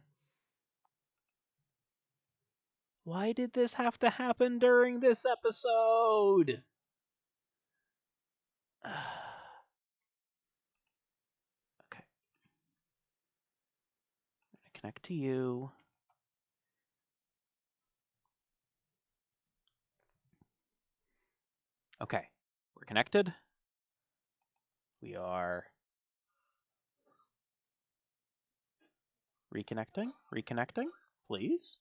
Why did this have to happen during this episode? Okay. I'm gonna connect to you. Okay. We're connected. We are reconnecting. Reconnecting, please.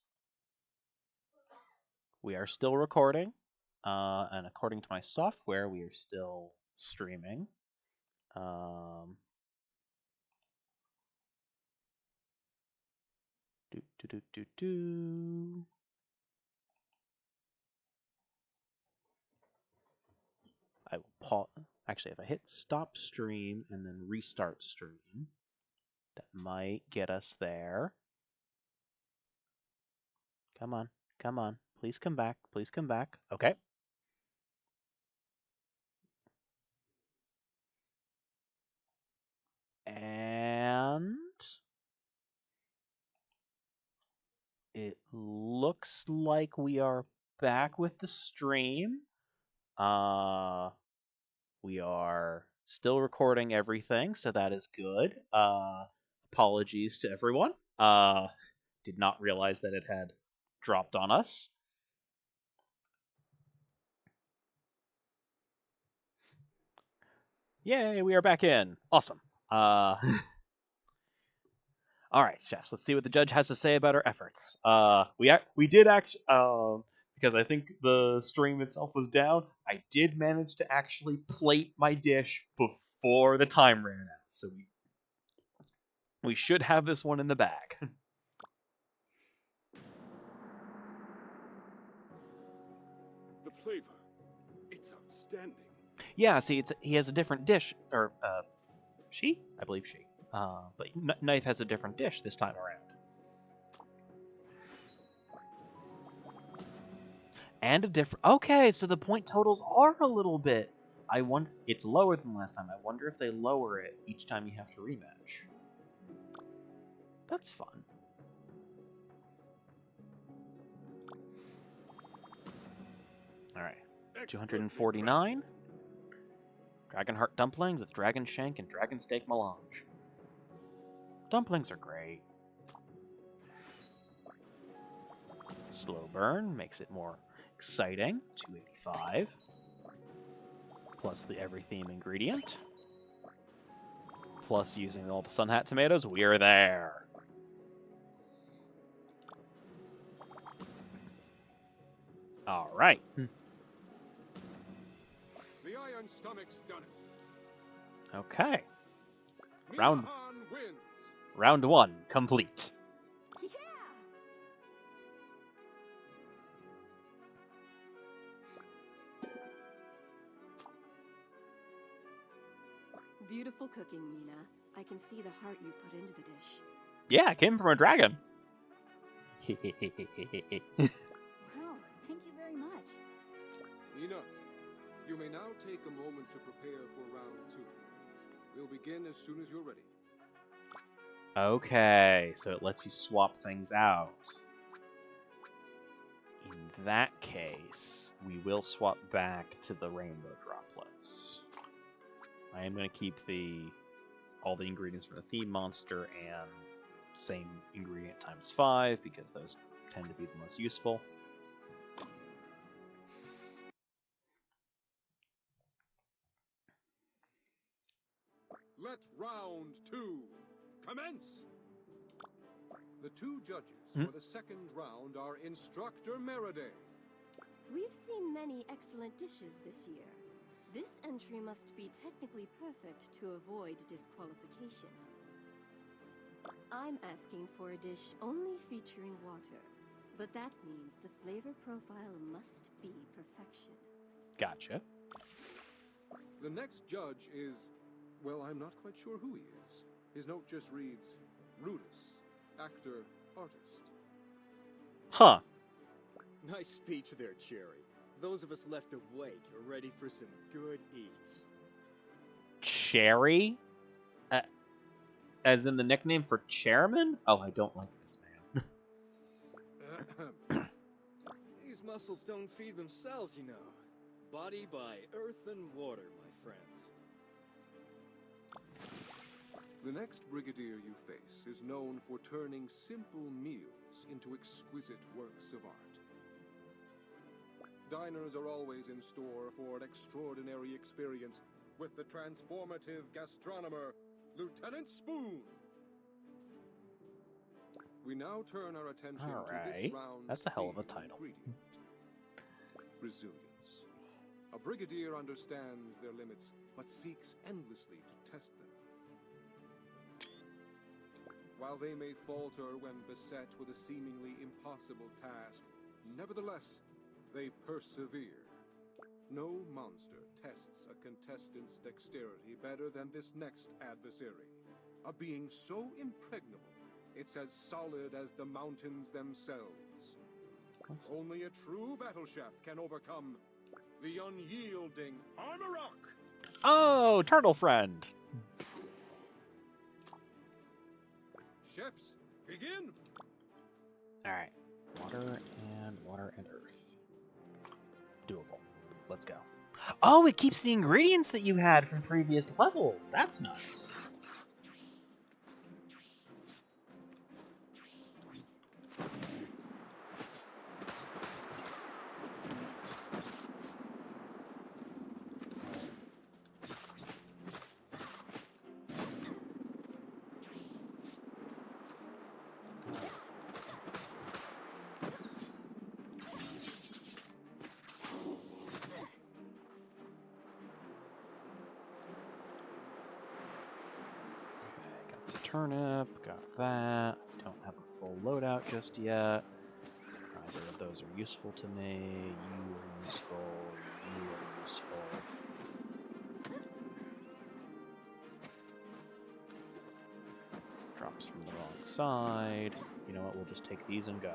We are still recording. And according to my software, we are still streaming. Do. Actually, if I hit stop stream and then restart stream, that might get us there. Come on, come on. Please come back. Please come back. Okay. And it looks like we are back with the stream. We are still recording everything, so that is good. Apologies to everyone. Did not realize that it had dropped on us. Yay, we are back in. Awesome. All right, chefs. Let's see what the judge has to say about our efforts. We did actually, because I think the stream itself was down. I did manage to actually plate my dish before the time ran out, so we should have this one in the bag. The flavor, it's outstanding. Yeah, see, he has a different dish, or she, I believe she. But Knife has a different dish this time around. And a different. Okay, so the point totals are a little bit. It's lower than last time. I wonder if they lower it each time you have to rematch. That's fun. All right, 249. Dragonheart dumplings with dragon shank and dragon steak melange. Dumplings are great. Slow burn makes it more exciting. 285. Plus the every theme ingredient. Plus using all the Sun Hat tomatoes. We are there. All right. The Iron Stomach's done it. Okay. Mina wins. Round 1 complete. Yeah! Beautiful cooking, Mina. I can see the heart you put into the dish. Yeah, it came from a dragon. Wow, thank you very much. Mina, you may now take a moment to prepare for round 2. We'll begin as soon as you're ready. Okay, so it lets you swap things out. In that case, we will swap back to the rainbow droplets. I am going to keep all the ingredients for the theme monster and same ingredient times 5 because those tend to be the most useful. Let round 2 commence! The 2 judges for the second round are Instructor Meride. We've seen many excellent dishes this year. This entry must be technically perfect to avoid disqualification. I'm asking for a dish only featuring water, but that means the flavor profile must be perfection. Gotcha. The next judge is, well, I'm not quite sure who he is. His note just reads, Rudis, actor, artist. Huh. Nice speech there, Cherry. Those of us left awake are ready for some good eats. Cherry? As in the nickname for chairman? Oh, I don't like this man. These muscles don't feed themselves, you know. Body by earth and water, my friends. The next brigadier you face is known for turning simple meals into exquisite works of art. Diners are always in store for an extraordinary experience with the transformative gastronomer, Lieutenant Spoon. We now turn our attention to this round's That's a hell of a title. ingredient. Resilience. A brigadier understands their limits, but seeks endlessly to test them. While they may falter when beset with a seemingly impossible task, nevertheless, they persevere. No monster tests a contestant's dexterity better than this next adversary. A being so impregnable, it's as solid as the mountains themselves. Only a true battle chef can overcome the unyielding armor rock. Oh, turtle friend. Chefs, begin. All right, water and earth. Doable. Let's go. Oh, it keeps the ingredients that you had from previous levels. That's nice. Turnip, got that. Don't have a full loadout just yet. Neither of those are useful to me. You are useful. You are useful. Drops from the wrong side. You know what? We'll just take these and go.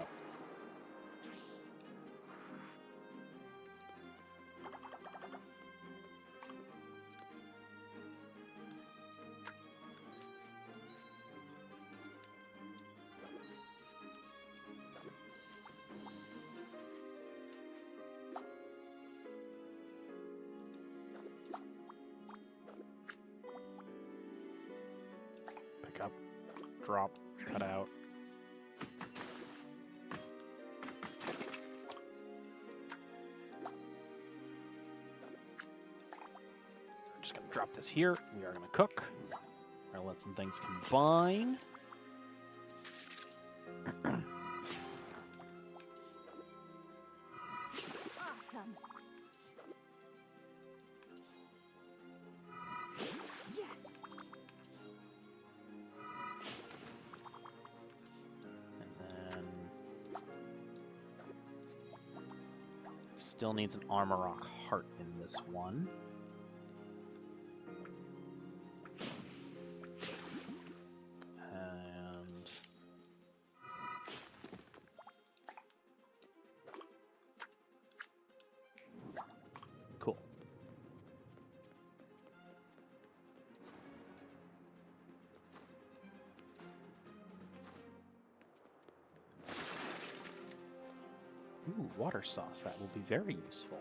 Pick up, drop, cut out. I'm just gonna drop this here. We are gonna cook. We're gonna let some things combine. Awesome. Yes. And then still needs an armor rock heart in this one. And cool. Ooh, water sauce. That will be very useful.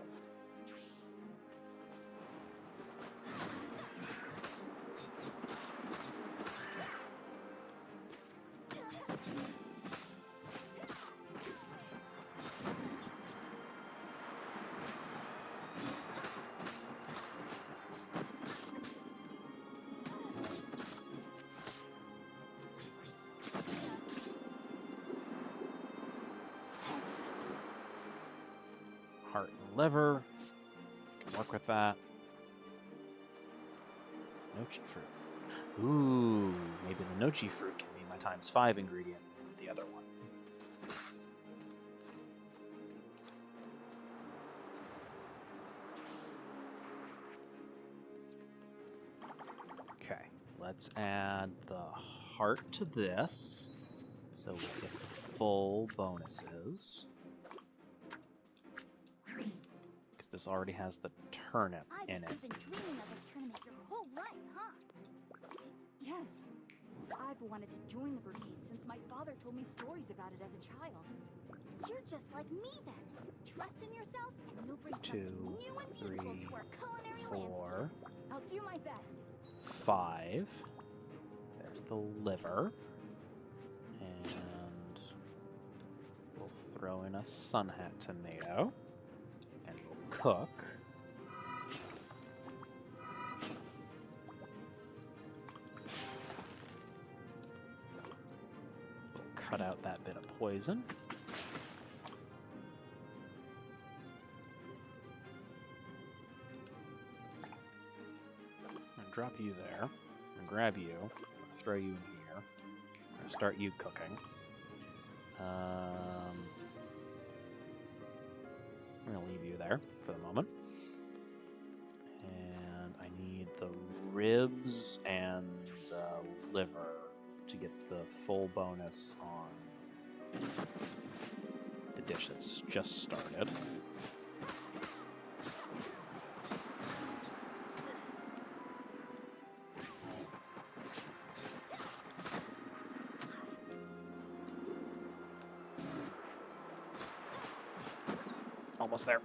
Heart and liver. Can work with that. Nochi fruit. Ooh, maybe the nochi fruit can be my ×5 ingredient in the other one. Okay, let's add the heart to this, so we get full bonuses. Because this already has the turnip in it. You've been dreaming of this tournament your whole life, huh? Yes. I've wanted to join the Brigade since my father told me stories about it as a child. You're just like me then. Trust in yourself and you'll bring something new and beautiful to our culinary landscape. I'll do my best. 5. There's the liver. And we'll throw in a sun hat tomato. And we'll cook. We'll cut out that bit of poison. Drop you there, and grab you, throw you in here, start you cooking. I'm going to leave you there for the moment. And I need the ribs and liver to get the full bonus on the dish that's just started. Almost there.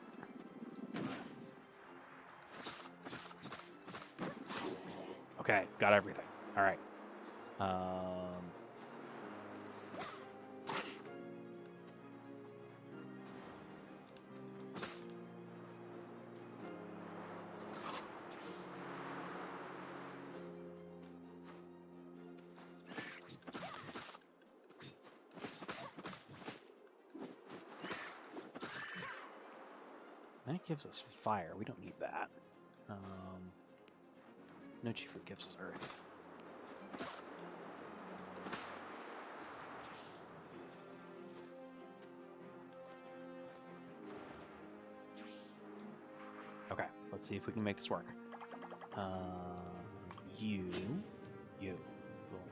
Okay, got everything. All right. That gives us fire. We don't need that. No Chief gives us earth. Okay, let's see if we can make this work. You will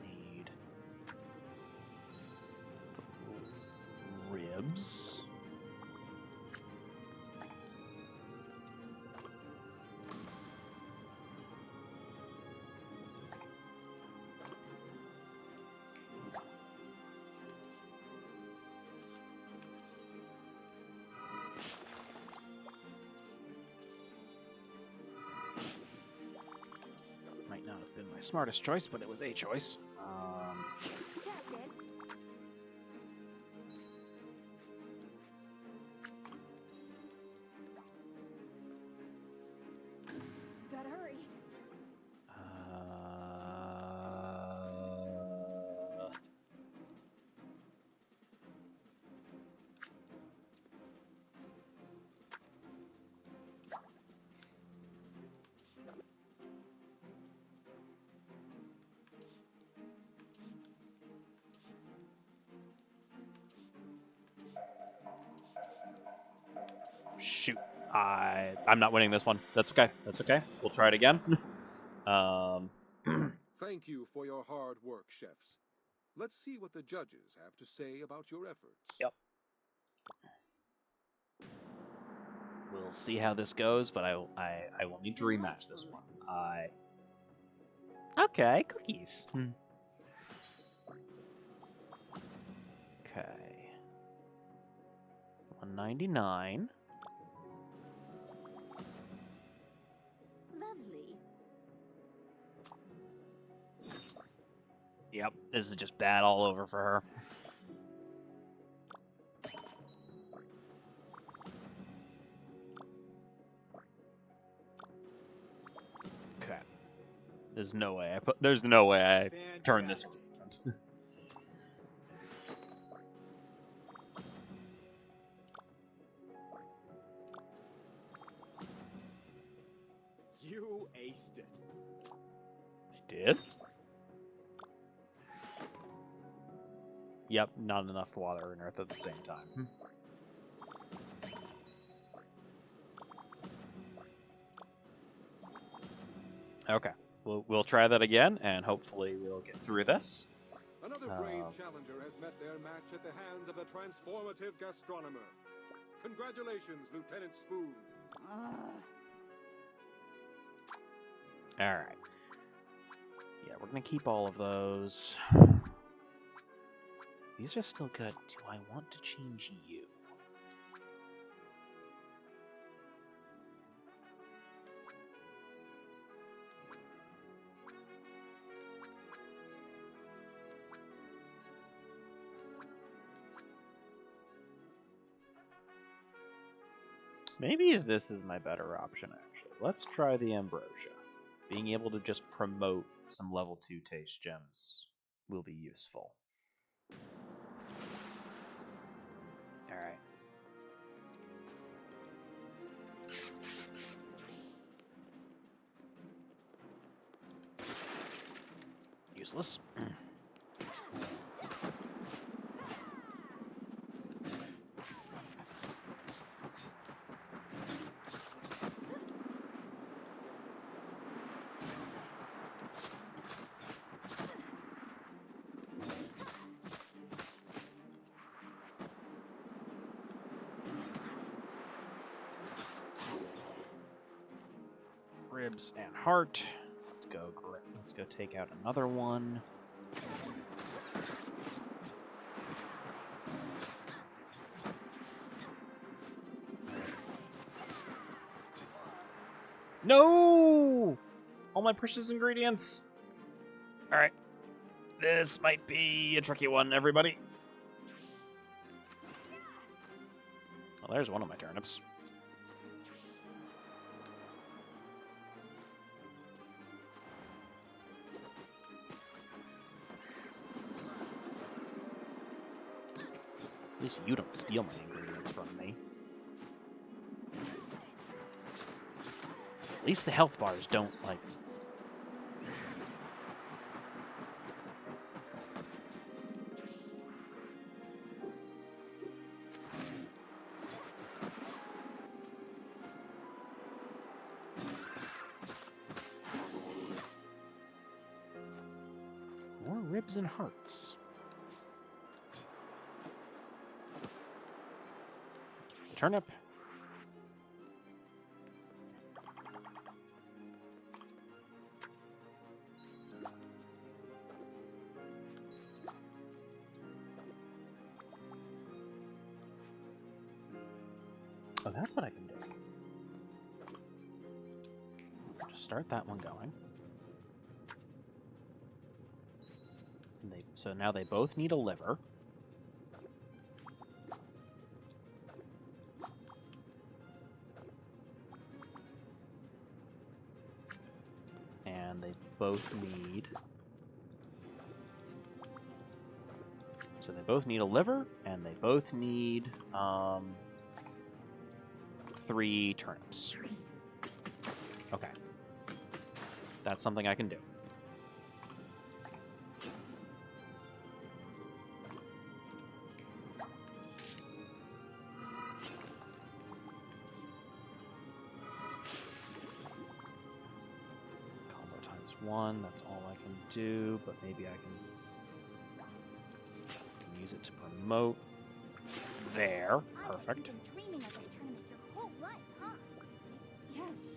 need ribs. Might not have been my smartest choice, but it was a choice. That's it. Gotta hurry. Shoot. I'm not winning this one. That's okay. That's okay. We'll try it again. Thank you for your hard work, chefs. Let's see what the judges have to say about your efforts. Yep. We'll see how this goes, but I will need to rematch this one. Okay, cookies. Okay. 199. Lovely. Yep, this is just bad all over for her. Okay. There's no way I turn this around. You aced it. I did? Yep, not enough water and earth at the same time. Okay, we'll try that again, and hopefully we'll get through this. Another brave challenger has met their match at the hands of the transformative gastronomer. Congratulations, Lieutenant Spoon. Alright. Yeah, we're gonna keep all of those. These are still good. Do I want to change you? Maybe this is my better option, actually. Let's try the Ambrosia. Being able to just promote some level 2 taste gems will be useful. Alright. Useless. ribs and heart. Let's go. Let's go take out another one. No! All my precious ingredients. All right. This might be a tricky one, everybody. Well, there's one of my turnips. At least you don't steal my ingredients from me. At least the health bars don't, like... More ribs and hearts. Turnip. Oh, that's what I can do. Just start that one going. And so now they both need a liver. And they both need... So they both need a liver, and they both need 3 turnips. Okay. That's something I can do. Combo times 1, that's all I can do, but maybe I can use it to promote. There. Perfect. You've been dreaming of this tournament your whole life, huh? Yes.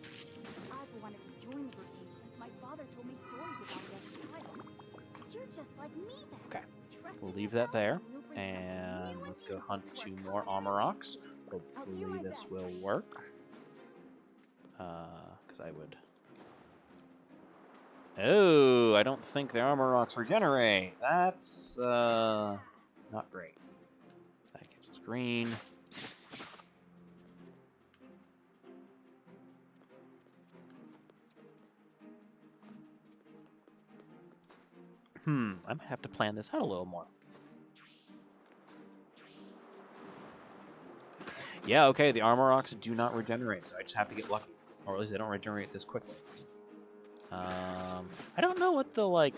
I've wanted to join the Brigade since my father told me stories about it as a child. You're just like me then. Okay. We'll leave that there. And let's go hunt 2 more armor rocks. Hopefully this will work. Because I would... Oh, I don't think the armor rocks regenerate. That's, not great. That gives us green. I might have to plan this out a little more. Yeah, okay, the armor rocks do not regenerate, so I just have to get lucky. Or at least they don't regenerate this quickly. I don't know what the, like,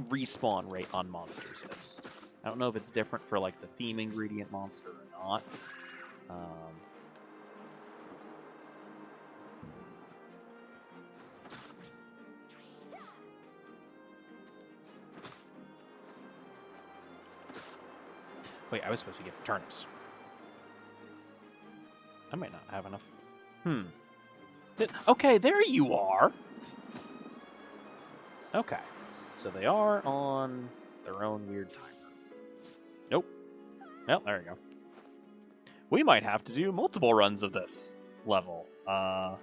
respawn rate on monsters is. I don't know if it's different for, like, the theme ingredient monster or not. Wait, I was supposed to get the turnips. I might not have enough. Okay, there you are! Okay. So they are on their own weird timer. Nope. Well, there you go. We might have to do multiple runs of this level. But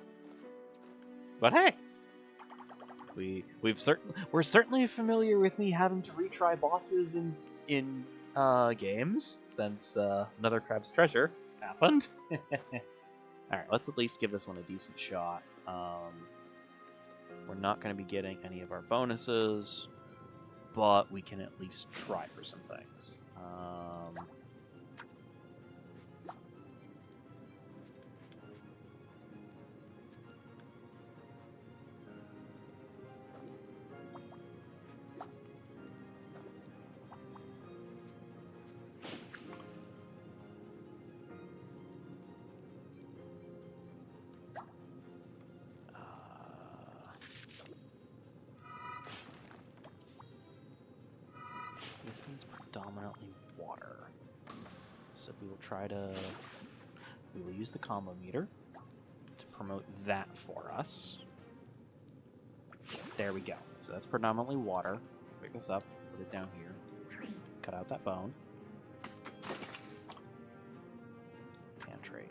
hey! We're certainly familiar with me having to retry bosses in games since Another Crab's Treasure happened. Alright, let's at least give this one a decent shot. We're not going to be getting any of our bonuses, but we can at least try for some things. This needs predominantly water. So we will use the combo meter to promote that for us. There we go. So that's predominantly water. Pick this up, put it down here. Cut out that bone. Pantry.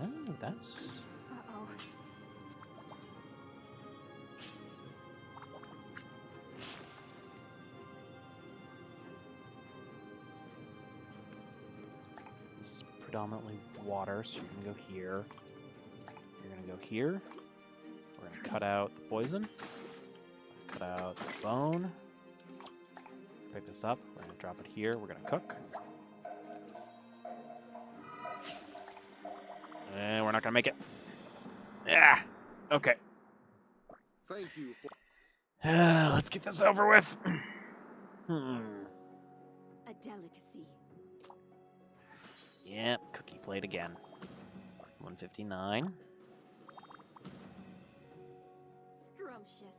Oh, that's... Uh-oh. This is predominantly water, so you're gonna go here. You're gonna go here. We're gonna cut out the poison. Cut out the bone. Pick this up. We're gonna drop it here. We're gonna cook. And we're not gonna make it. Yeah. Okay. Thank you for... Let's get this over with. A delicacy. Yep, cookie plate again. 159. Scrumptious.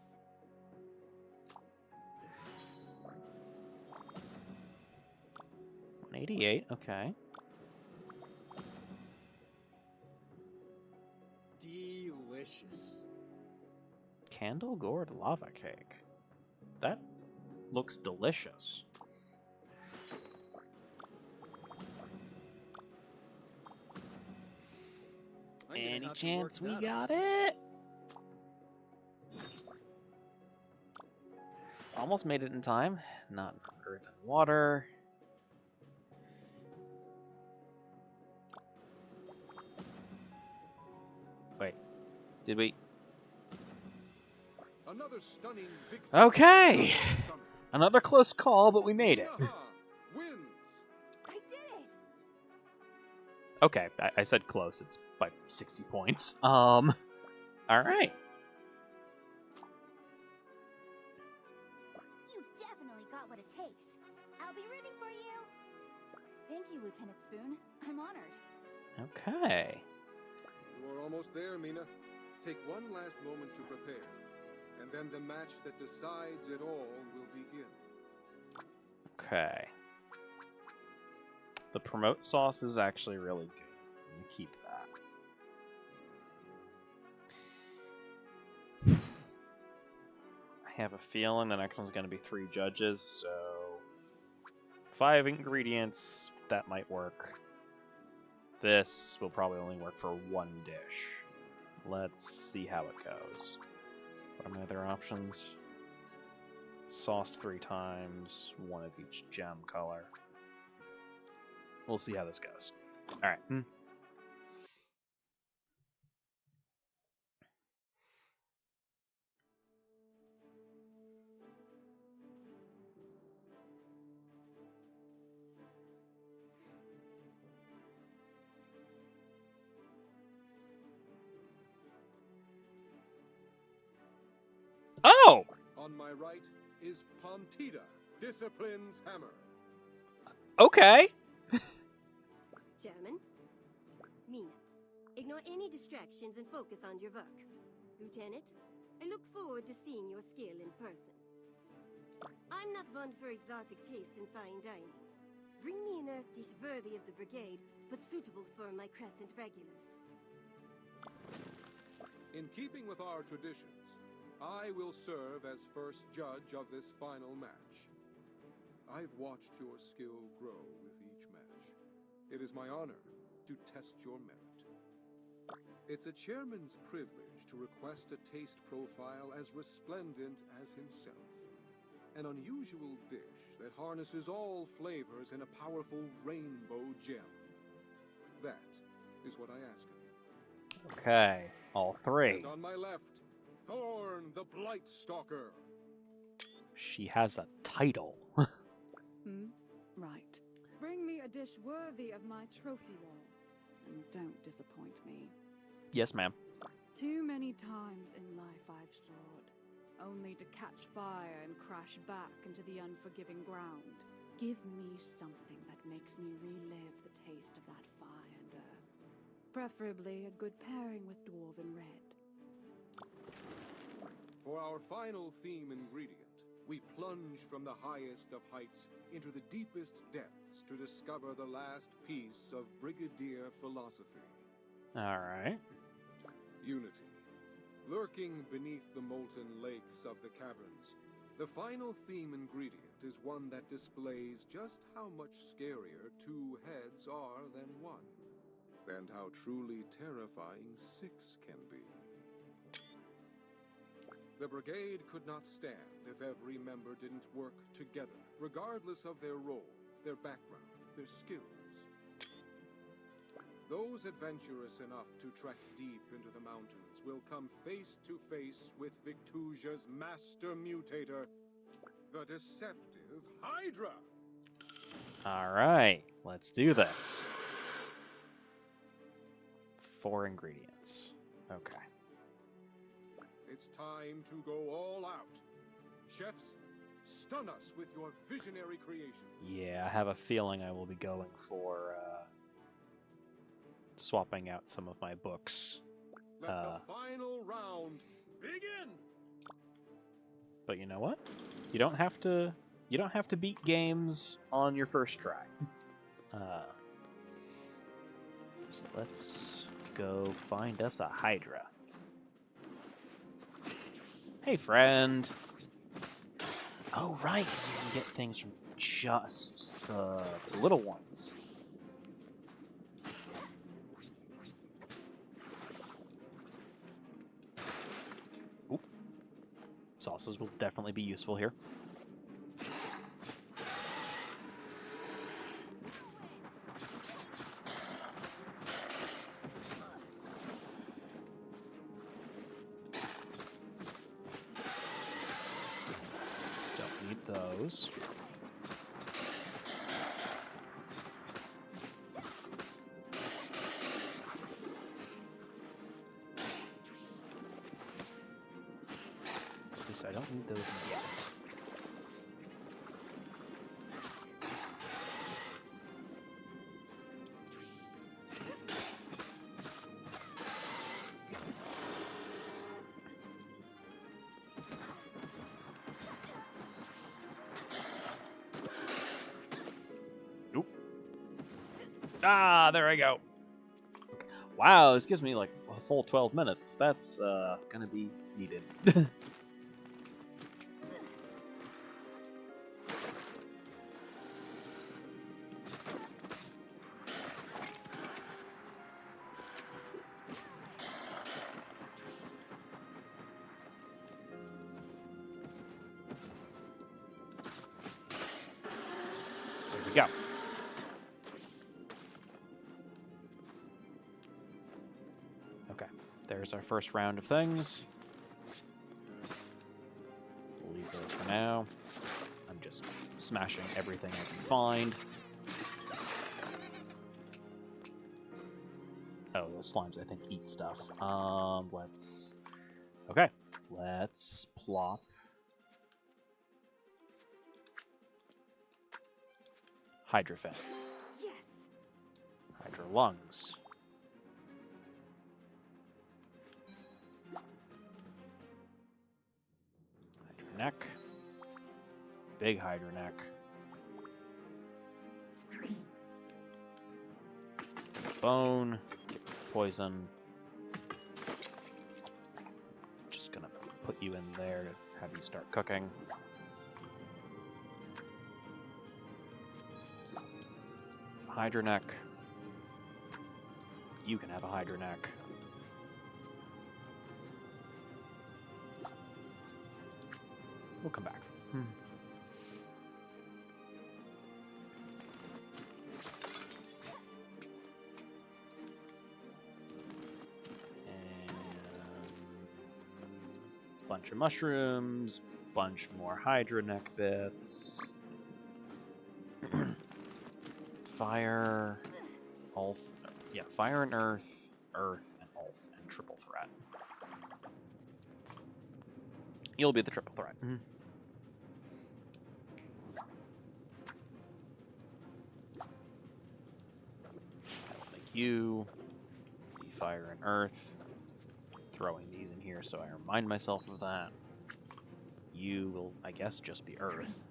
$188. Okay. Delicious. Candle gourd lava cake. That looks delicious. Any chance we got it? Almost made it in time. Not earth and water. Wait, did we? Another stunning victory. Okay, another close call, but we made it. Wins. I did it! Okay, I said close. It's by 60 points. All right. You definitely got what it takes. I'll be rooting for you. Thank you, Lieutenant Spoon. I'm honored. Okay. You are almost there, Mina. Take one last moment to prepare, and then the match that decides it all will begin. Okay. The promote sauce is actually really good. I'm gonna keep that. I have a feeling the next one's gonna be 3 judges, so 5 ingredients, that might work. This will probably only work for 1 dish. Let's see how it goes. What are my other options? Sauced 3 times, 1 of each gem color. We'll see how this goes. Alright. Oh! On my right is Pontida, Discipline's hammer. Okay. Chairman? Mina, ignore any distractions and focus on your work. Lieutenant, I look forward to seeing your skill in person. I'm not one for exotic tastes in fine dining. Bring me an earth dish worthy of the Brigade, but suitable for my Crescent regulars. In keeping with our traditions, I will serve as first judge of this final match. I've watched your skill grow with each match. It is my honor to test your merit. It's a chairman's privilege to request a taste profile as resplendent as himself. An unusual dish that harnesses all flavors in a powerful rainbow gem. That is what I ask of you. Okay, all 3. And on my left, Thorn the Blightstalker. She has a title. Right. Bring me a dish worthy of my trophy wall. And don't disappoint me. Yes, ma'am. Too many times in life I've soared, only to catch fire and crash back into the unforgiving ground. Give me something that makes me relive the taste of that fire and earth. Preferably a good pairing with Dwarven Red. For our final theme ingredient, we plunge from the highest of heights into the deepest depths to discover the last piece of Brigadier philosophy. Alright. Unity. Lurking beneath the molten lakes of the caverns, the final theme ingredient is one that displays just how much scarier two heads are than one, and how truly terrifying six can be. The Brigade could not stand if every member didn't work together, regardless of their role, their background, their skills. Those adventurous enough to trek deep into the mountains will come face to face with Victusia's master mutator, the deceptive Hydra! Alright, let's do this. 4 ingredients. Okay. It's time to go all out. Chefs, stun us with your visionary creations. Yeah, I have a feeling I will be going for swapping out some of my books. Let the final round begin. But you know what? You don't have to beat games on your first try. So let's go find us a Hydra. Hey, friend. Oh, right, 'cause you can get things from just the little ones. Oop. Sauces will definitely be useful here. Those. At least I don't need those yet. Ah, there I go. Wow, this gives me like a full 12 minutes. That's gonna be needed. There we go. There's our first round of things. We'll leave those for now. I'm just smashing everything I can find. Oh, those slimes I think eat stuff. Let's plop Hydra fin. Yes. Hydra lungs. Neck. Big Hydra neck. Bone. Poison. Just gonna put you in there to have you start cooking. Hydra neck. You can have a Hydra neck. We'll come back. And bunch of mushrooms, bunch more Hydra neck bits. Fire, Ulf, yeah, fire and earth, and Ulf, and triple threat. You'll be the triple threat. Like you, fire and earth. Throwing these in here so I remind myself of that. You will, I guess, just be earth.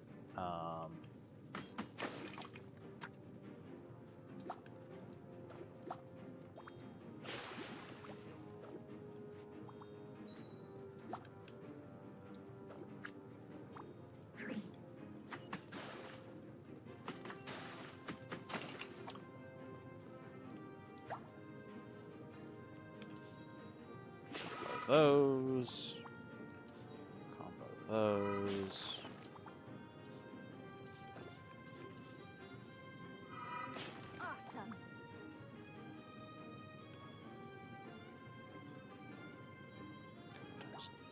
Those. Combo those. Awesome.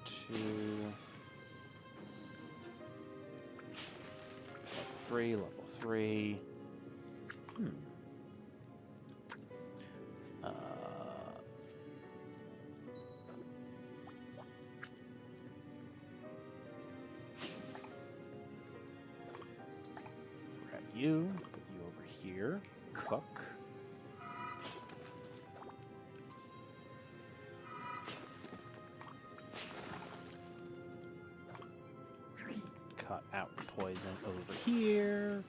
Two. Level 3. Grab you, put you over here. Cook. Cut out poison over here.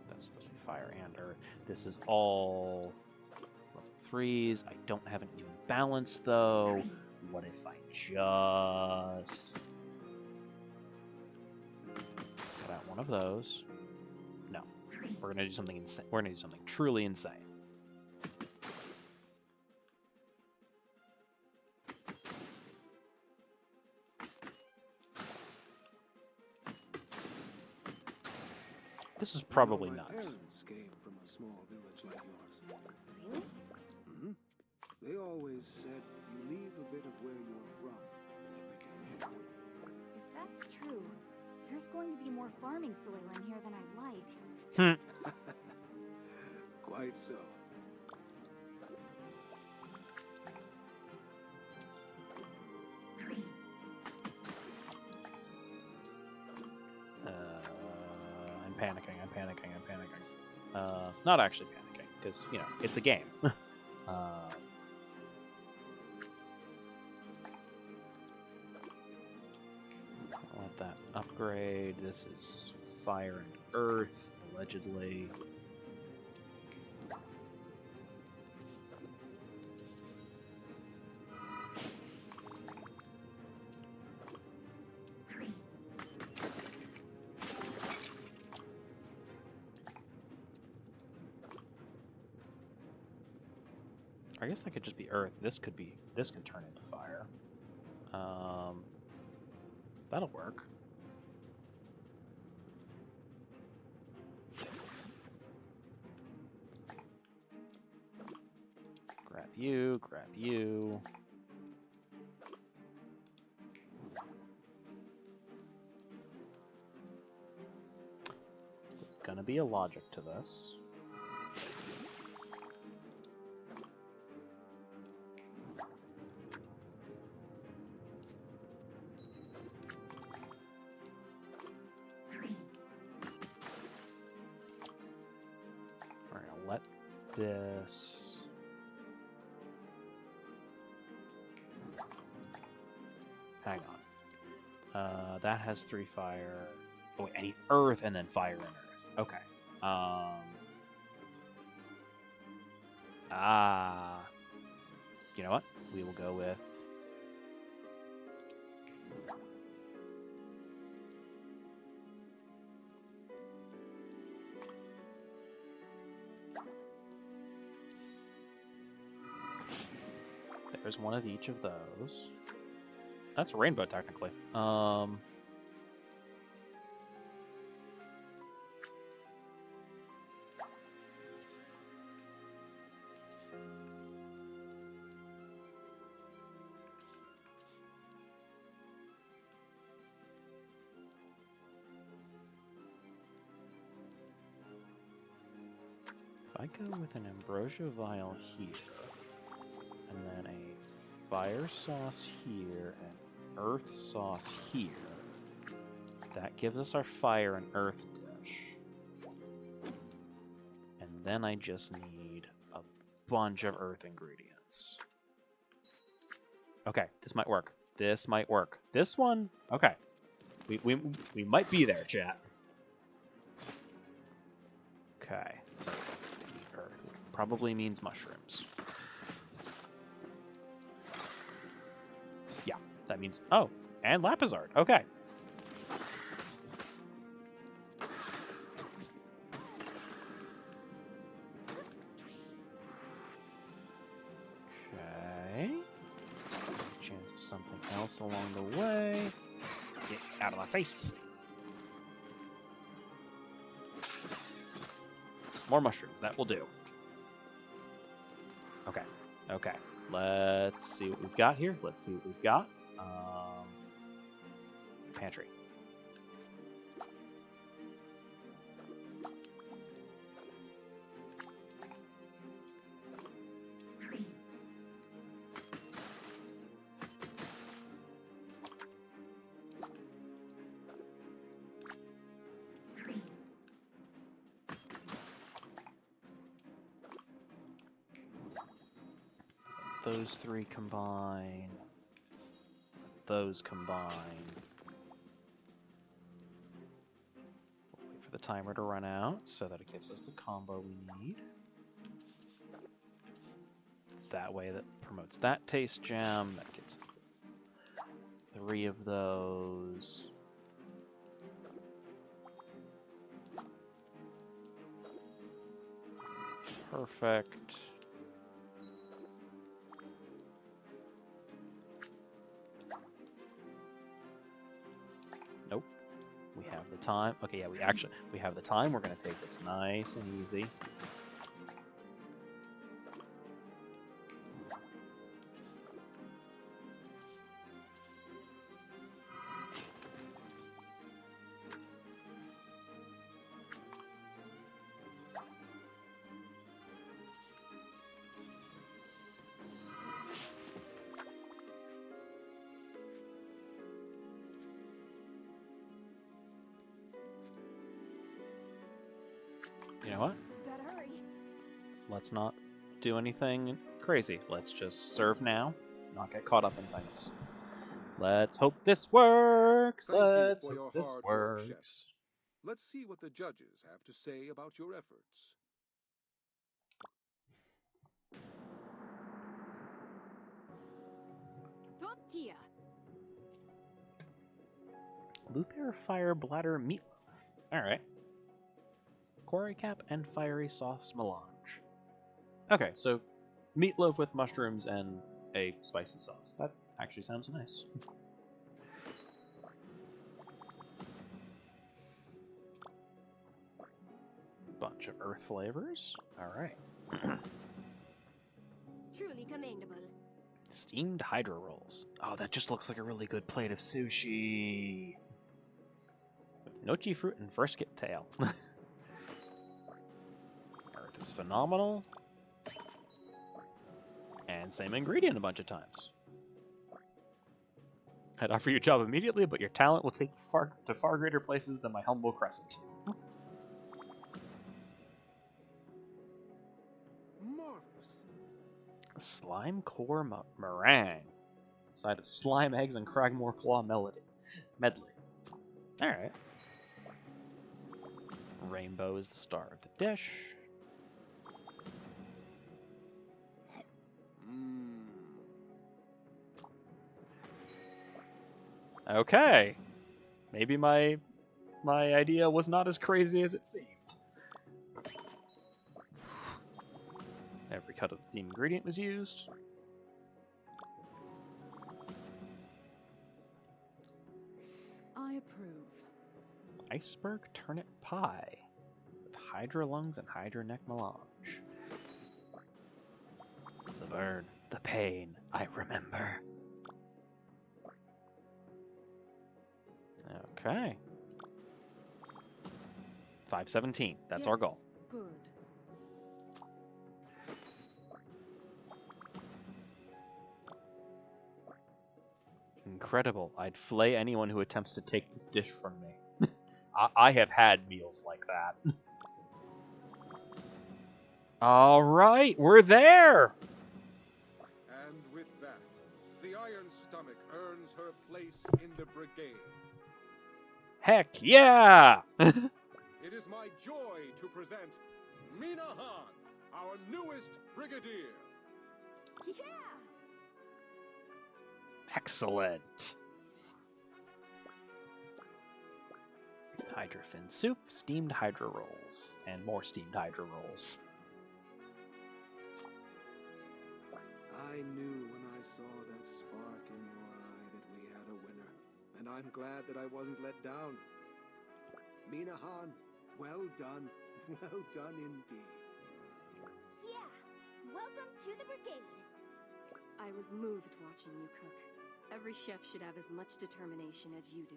That's supposed to be fire and earth. This is all level 3s. I don't have an even balance though. What if I just cut out one of those? No. We're gonna do something insane. We're gonna do something truly insane. This is probably my nuts. parents came from a small village like yours. Really? Mm-hmm. They always said you leave a bit of where you're from in every dish. If that's true, there's going to be more farming soil in here than I'd like. Quite so. I'm panicking. Not actually panicking, because, you know, it's a game. Let that upgrade. This is fire and earth, allegedly. I guess that could just be earth. This could turn into fire. That'll work. Grab you, grab you. There's gonna be a logic to this. This. Hang on. That has 3 fire. Oh, wait, I need earth and then fire and earth. Okay. You know what? We will go with. There's one of each of those. That's a rainbow, technically. If I go with an ambrosia vial here, and then a fire sauce here and earth sauce here. That gives us our fire and earth dish. And then I just need a bunch of earth ingredients. Okay, this might work. This might work. This one, okay. We might be there, chat. Okay. Earth, which probably means mushrooms. Yeah, that means... Oh, and Lapizard. Okay. Okay. Chance of something else along the way. Get out of my face. More mushrooms. That will do. Okay. Okay. Let's see what we've got here. Let's see what we've got. Pantry. Those three combine. Those combine. We'll wait for the timer to run out so that it gives us the combo we need. That way that promotes that taste gem. That gets us to 3 of those. Perfect. Nope. We have the time. Okay, yeah, we have the time. We're gonna take this nice and easy. You know what? Better hurry. Let's not do anything crazy. Let's just serve now, not get caught up in things. Let's hope this works. Let's hope this works. Let's see what the judges have to say about your efforts. Top tier. Blueberry Fire Bladder Meatloaf. Alright. Quarry Cap and Fiery Sauce Melange. Okay, so meatloaf with mushrooms and a spicy sauce. That actually sounds nice. Bunch of earth flavors. Alright. Truly commendable. Steamed Hydra Rolls. Oh, that just looks like a really good plate of sushi. With nochi fruit and Versket tail. Earth is phenomenal. And same ingredient a bunch of times. I'd offer you a job immediately, but your talent will take you to far greater places than my humble crescent. Marvelous. Slime core meringue. Side of slime eggs and Cragmore claw medley. Alright. Rainbow is the star of the dish. Okay. Maybe my idea was not as crazy as it seemed. Every cut of the ingredient was used. I approve. Iceberg turnip pie with Hydra lungs and Hydra neck melange. The burn, the pain, I remember. Okay. 517. That's our goal. Good. Incredible. I'd flay anyone who attempts to take this dish from me. I have had meals like that. Alright, we're there! And with that, the Iron earns her place in the Brigade. Heck yeah! It is my joy to present Mina Han, our newest Brigadier. Yeah! Excellent. Hydrofin soup, steamed hydra rolls, and more steamed hydra rolls. I knew when I saw that spark in your eye that we had a winner, and I'm glad that I wasn't let down. Mina Han, well done. Well done indeed. Yeah! Welcome to the Brigade! I was moved watching you cook. Every chef should have as much determination as you do.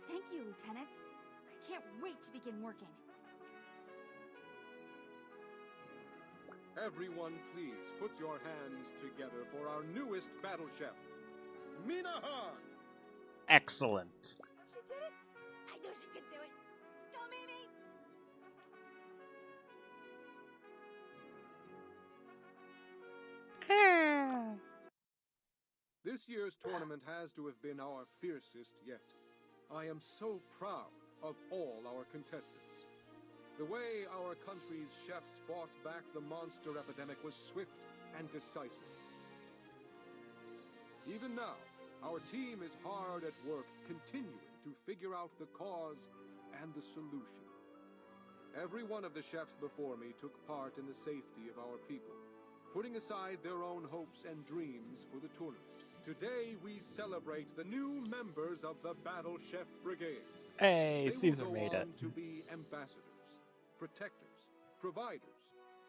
Thank you, Lieutenants. I can't wait to begin working. Everyone, please put your hands together for our newest battle chef, Mina Han. Excellent. She did it! I knew she could do it! Go, Mimi! This year's tournament has to have been our fiercest yet. I am so proud of all our contestants. The way our country's chefs fought back the monster epidemic was swift and decisive. Even now, our team is hard at work continuing to figure out the cause and the solution. Every one of the chefs before me took part in the safety of our people, putting aside their own hopes and dreams for the tournament. Today we celebrate the new members of the Battle Chef Brigade. Hey, They Caesar will go made it. on to be ambassadors, protectors, providers,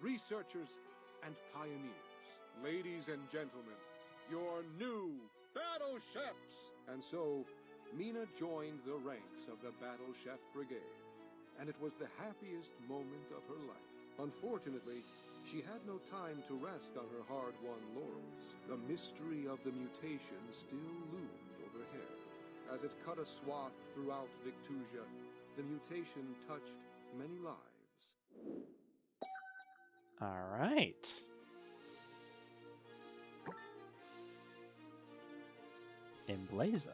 researchers, and pioneers. Ladies and gentlemen, your new Battle Chefs! And so, Mina joined the ranks of the Battle Chef Brigade, and it was the happiest moment of her life. Unfortunately, she had no time to rest on her hard-won laurels. The mystery of the mutation still loomed overhead. As it cut a swath throughout Victusia, the mutation touched many lives. All right. Emblazon.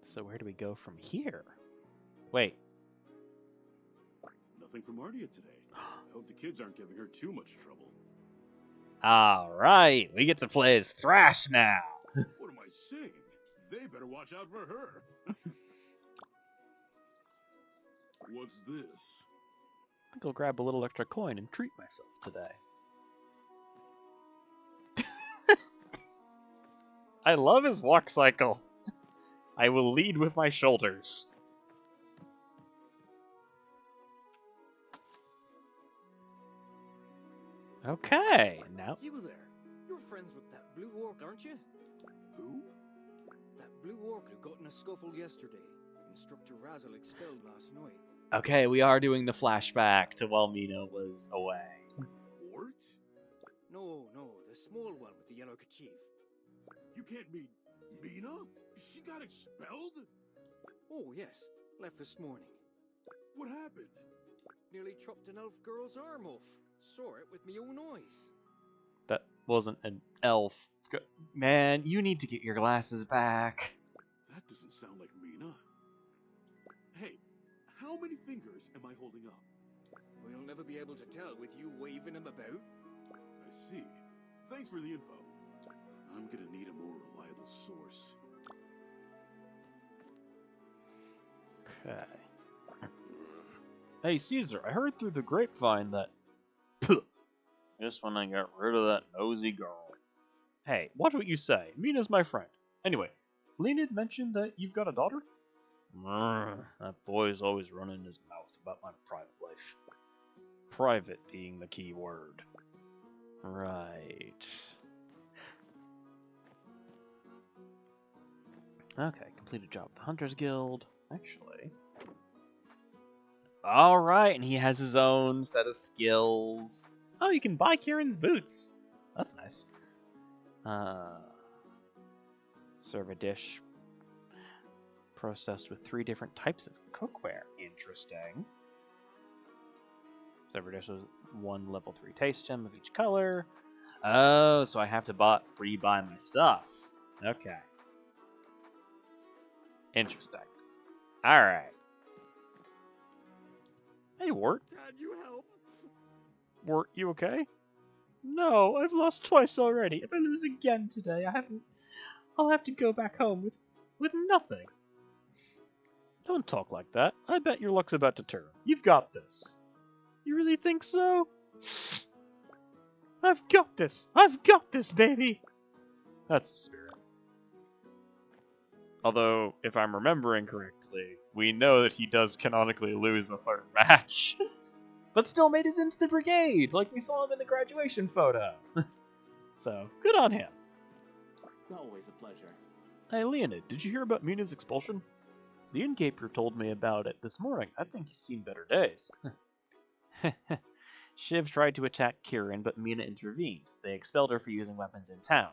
So where do we go from here? Wait. Nothing from Ardia today. I hope the kids aren't giving her too much trouble. All right, we get to play as Thrash now. What am I saying? They better watch out for her. What's this? I think I'll grab a little extra coin and treat myself today. I love his walk cycle. I will lead with my shoulders. Okay, now... You there. You're friends with that blue orc, aren't you? Who? That blue orc who got in a scuffle yesterday. Instructor Razzle expelled last night. Okay, we are doing the flashback to while Mina was away. Wart? No, the small one with the yellow kerchief. You can't mean Mina? She got expelled? Oh, yes. Left this morning. What happened? Nearly chopped an elf girl's arm off. Saw it with me own eyes. That wasn't an elf. Man, you need to get your glasses back. That doesn't sound like Mina. Hey, how many fingers am I holding up? We'll never be able to tell with you waving them about. I see. Thanks for the info. I'm gonna need a more reliable source. Okay. Hey, Caesar, I heard through the grapevine that... Just when I got rid of that nosy girl. Hey, watch what you say. Mina's my friend. Anyway, Leonid mentioned that you've got a daughter? That boy's always running his mouth about my private life. Private being the key word. Right. Okay, completed job with the Hunters Guild. Actually... Alright, and he has his own set of skills. Oh, you can buy Kieran's boots. That's nice. Serve a dish processed with 3 different types of cookware. Interesting. Server dish with 1 level 3 taste gem of each color. Oh, so I have to re-buy my stuff. Okay. Interesting. Alright. Hey, Wart. Can you help? Wart, you okay? No, I've lost twice already. If I lose again today, I'll have to go back home with nothing. Don't talk like that. I bet your luck's about to turn. You've got this. You really think so? I've got this! I've got this, baby! That's the spirit. Although, if I'm remembering correctly, we know that he does canonically lose the third match. But still made it into the Brigade, like we saw him in the graduation photo. So, good on him. Always a pleasure. Hey, Leonid, did you hear about Mina's expulsion? The innkeeper told me about it this morning. I think he's seen better days. Shiv tried to attack Kieran, but Mina intervened. They expelled her for using weapons in town.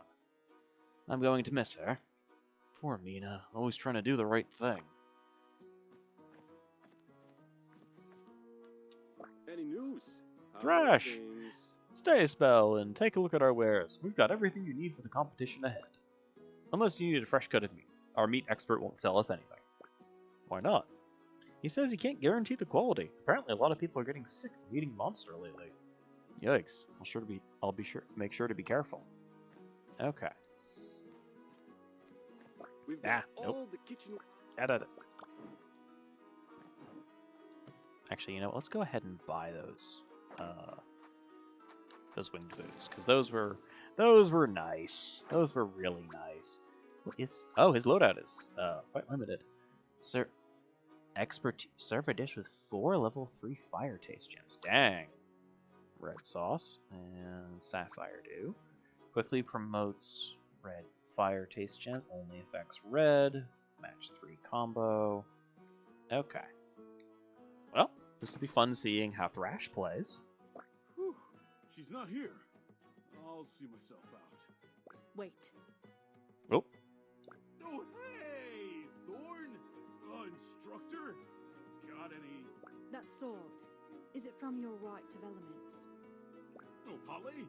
I'm going to miss her. Poor Mina, always trying to do the right thing. Any news? Thrash! Stay a spell and take a look at our wares. We've got everything you need for the competition ahead. Unless you need a fresh cut of meat. Our meat expert won't sell us anything. Why not? He says he can't guarantee the quality. Apparently a lot of people are getting sick from eating monster lately. Yikes. I'll make sure to be careful. Okay. We've got all nope. the kitchen. Actually, you know what? Let's go ahead and buy those winged boots, because those were nice. Those were really nice. What is? Oh, his loadout is quite limited. Sir, serve a dish with 4 level 3 fire taste gems. Dang. Red sauce and sapphire dew. Quickly promotes red fire taste gem. Only affects red. Match 3 combo. Okay. Well, this will be fun seeing how Thrash plays. Whew. She's not here. I'll see myself out. Wait. Oh. Oh, hey, Thorn! Instructor? Got any... That sword. Is it from your Rite of Elements? Oh, Polly?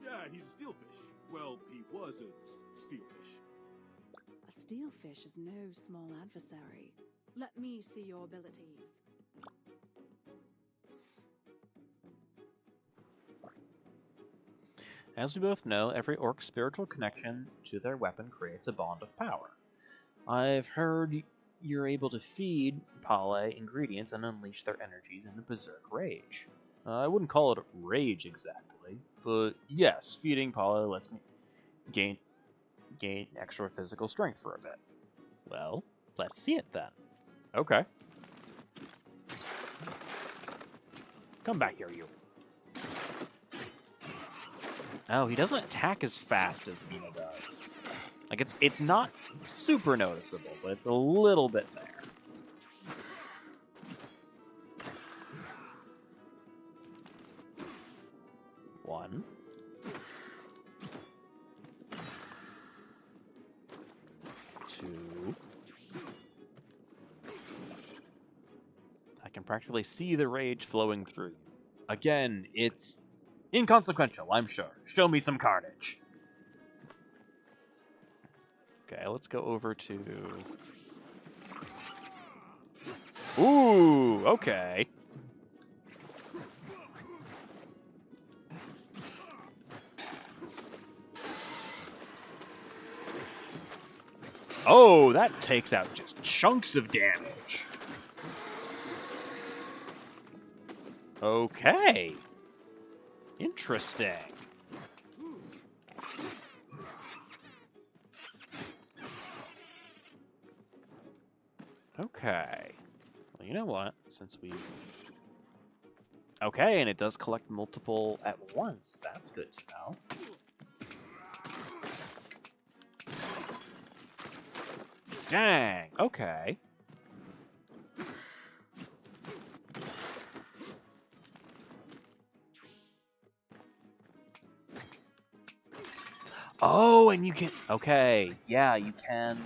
Yeah, he's a steelfish. Well, he was a steelfish. A steelfish is no small adversary. Let me see your abilities. As we both know, every orc's spiritual connection to their weapon creates a bond of power. I've heard you're able to feed Pale ingredients and unleash their energies in a berserk rage. I wouldn't call it rage exactly, but yes, feeding Pale lets me gain extra physical strength for a bit. Well, let's see it then. Okay. Come back here, you. Oh, he doesn't attack as fast as Mina does. Like, it's not super noticeable, but it's a little bit there. One. Two. I can practically see the rage flowing through. Again, it's inconsequential, I'm sure. Show me some carnage. Okay, let's go over to... Ooh, okay. Oh, that takes out just chunks of damage. Okay. Interesting. Okay. Well, you know what? Since we... Okay, and it does collect multiple at once. That's good to know. Dang, okay. Oh, and you can... Okay, yeah, you can...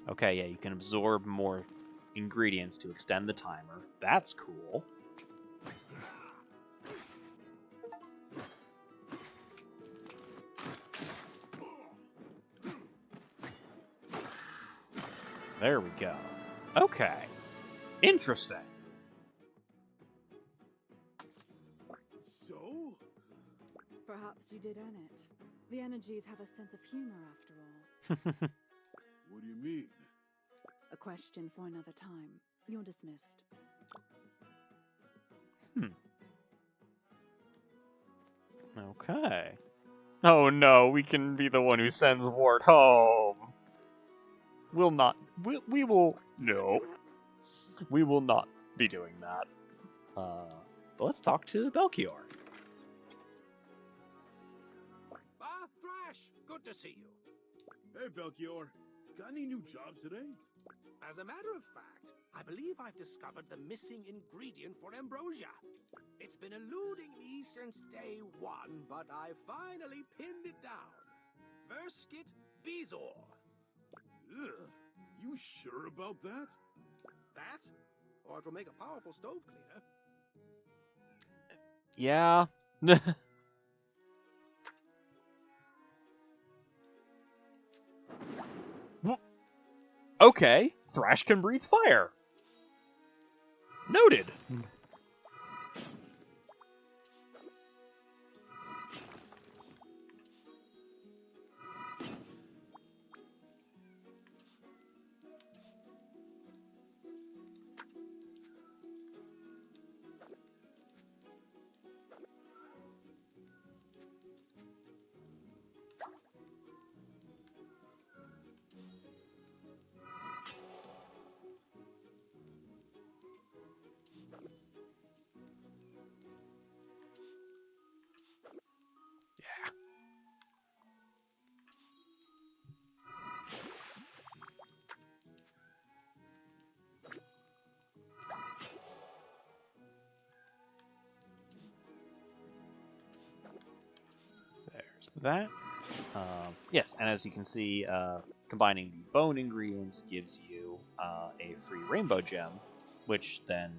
Okay, yeah, you can absorb more ingredients to extend the timer. That's cool. There we go. Okay. Interesting. So? Perhaps you did earn it. The energies have a sense of humor after all. What do you mean? A question for another time. You're dismissed. Okay. Oh no, we can be the one who sends Ward home. We'll not. We will. No. We will not be doing that. But let's talk to Belchior. Ah, Thrash! Good to see you. Hey, Belchior. Got any new jobs today? As a matter of fact, I believe I've discovered the missing ingredient for ambrosia. It's been eluding me since day one, but I finally pinned it down. Verskit Bezor. Ugh. You sure about that? That? Or it'll make a powerful stove cleaner. Yeah. Okay, Thrash can breathe fire. Noted. That. Yes, and as you can see, combining the bone ingredients gives you a free rainbow gem, which then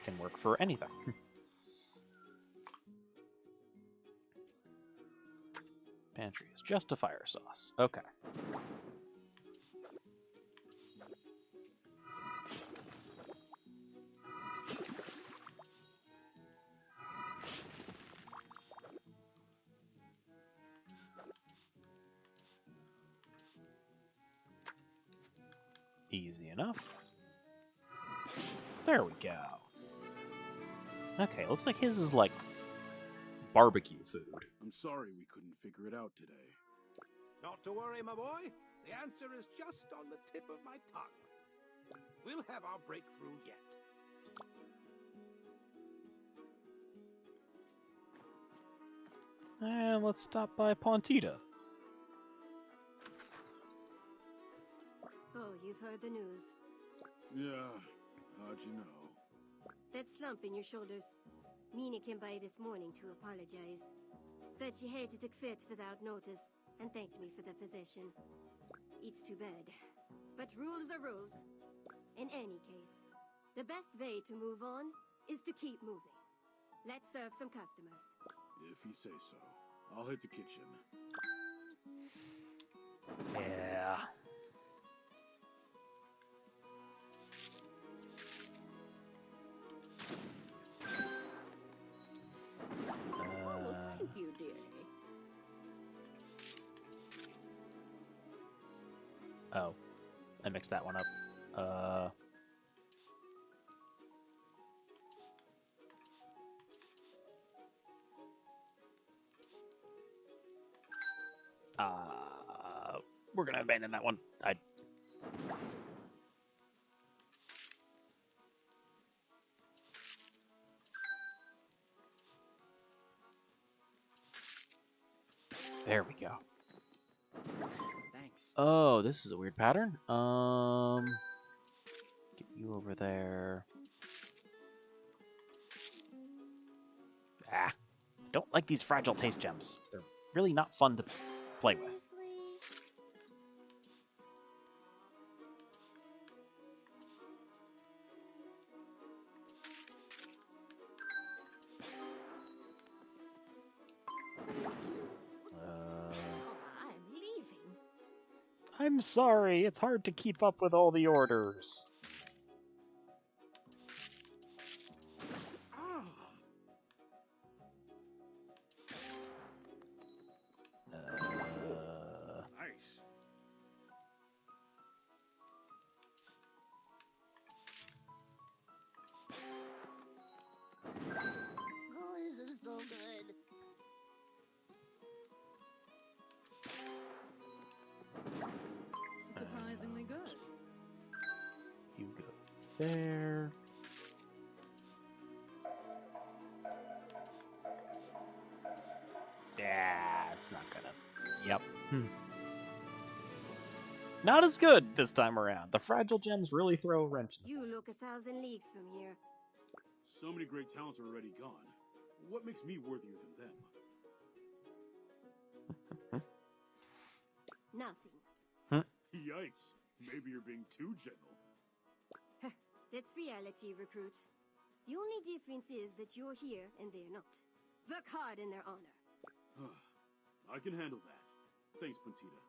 can work for anything. Pantry is just a fire sauce. Okay. Easy enough. There we go. Okay, looks like his is like barbecue food. I'm sorry we couldn't figure it out today. Not to worry, my boy. The answer is just on the tip of my tongue. We'll have our breakthrough yet. And let's stop by Pontita. So, you've heard the news. Yeah, how'd you know? That slump in your shoulders. Mina came by this morning to apologize. Said she hated to quit without notice, and thanked me for the possession. It's too bad. But rules are rules. In any case, the best way to move on is to keep moving. Let's serve some customers. If you say so. I'll hit the kitchen. Yeah. Thank you, dearie. Oh, I mixed that one up. We're gonna abandon that one. There we go. Thanks. Oh, this is a weird pattern. Get you over there. I don't like these fragile taste gems. They're really not fun to play with. I'm sorry, it's hard to keep up with all the orders. Nice. Oh, this is so good. Surprisingly good. You go there. Yeah, it's not gonna. Yep. Not as good this time around. The fragile gems really throw a wrench in the You look 1,000 leagues from here. So many great talents are already gone. What makes me worthier than them? Nothing. Yikes. Maybe you're being too gentle. That's reality, recruit. The only difference is that you're here and they're not. Work hard in their honor. I can handle that. Thanks, Puntita.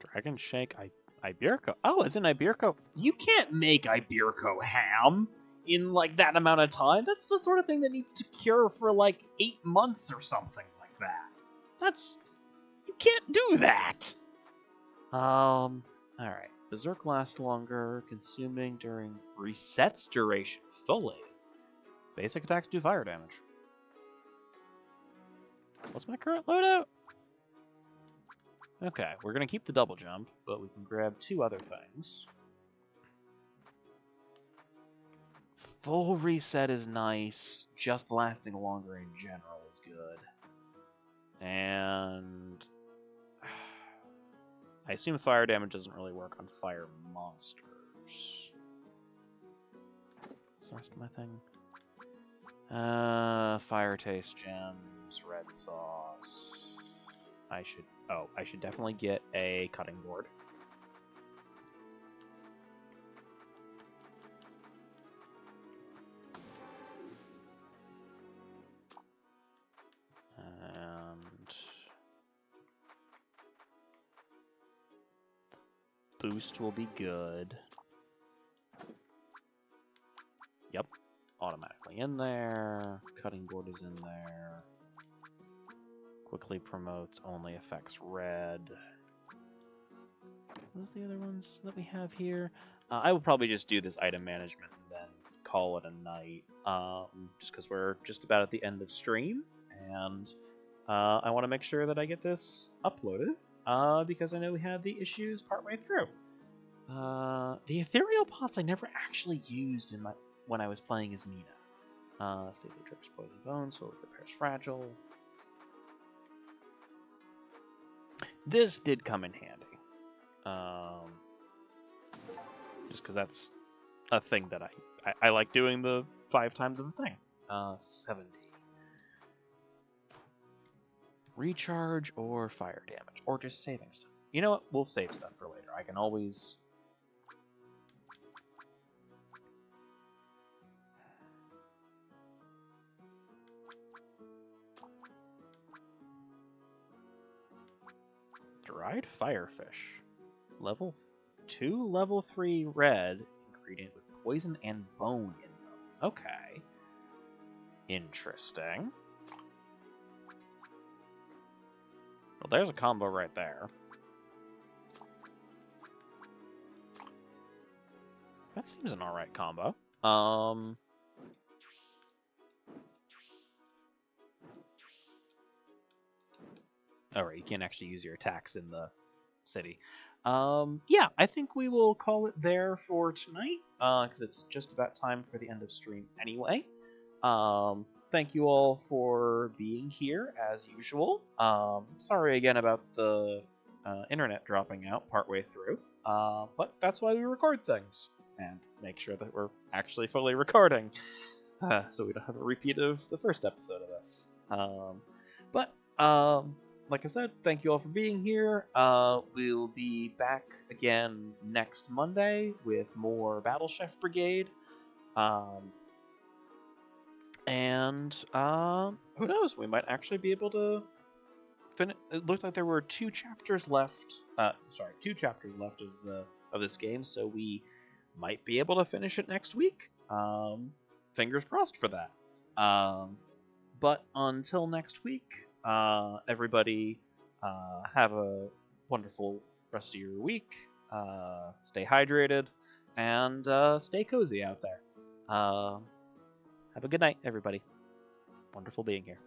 Dragon Shake Iberico. Oh, isn't Iberico? You can't make Iberico ham in like that amount of time. That's the sort of thing that needs to cure for like 8 months or something like that. You can't do that. All right. Berserk lasts longer, consuming during resets duration fully. Basic attacks do fire damage. What's my current loadout? Okay, we're gonna keep the double jump, but we can grab 2 other things. Full reset is nice. Just lasting longer in general is good. And I assume fire damage doesn't really work on fire monsters. What's the rest of my thing? Fire taste gems, red sauce. I should definitely get a cutting board. And boost will be good. Yep, automatically in there. Cutting board is in there. Quickly promotes, only affects red. What's the other ones that we have here? I will probably just do this item management and then call it a night. Just because we're just about at the end of stream, and I want to make sure that I get this uploaded. Because I know we had the issues partway through. The ethereal pots I never actually used when I was playing as Mina. Safely drips poison bones, so it repairs fragile. This did come in handy. Just because that's a thing that I like doing the 5 times of a thing. 70. Recharge or fire damage. Or just saving stuff. You know what? We'll save stuff for later. I can always... Dried firefish. Level 2, level 3 red ingredient with poison and bone in them. Okay. Interesting. Well, there's a combo right there. That seems an alright combo. Alright, you can't actually use your attacks in the city. Yeah, I think we will call it there for tonight, because it's just about time for the end of stream anyway. Thank you all for being here, as usual. Sorry again about the internet dropping out partway through, but that's why we record things, and make sure that we're actually fully recording, so we don't have a repeat of the first episode of this. Like I said, thank you all for being here. We'll be back again next Monday with more Battle Chef Brigade. And who knows? We might actually be able to it looked like there were two chapters left. Two chapters left of this game, so we might be able to finish it next week. Fingers crossed for that. But until next week, everybody have a wonderful rest of your week. Stay hydrated and stay cozy out there. Have a good night, everybody. Wonderful being here.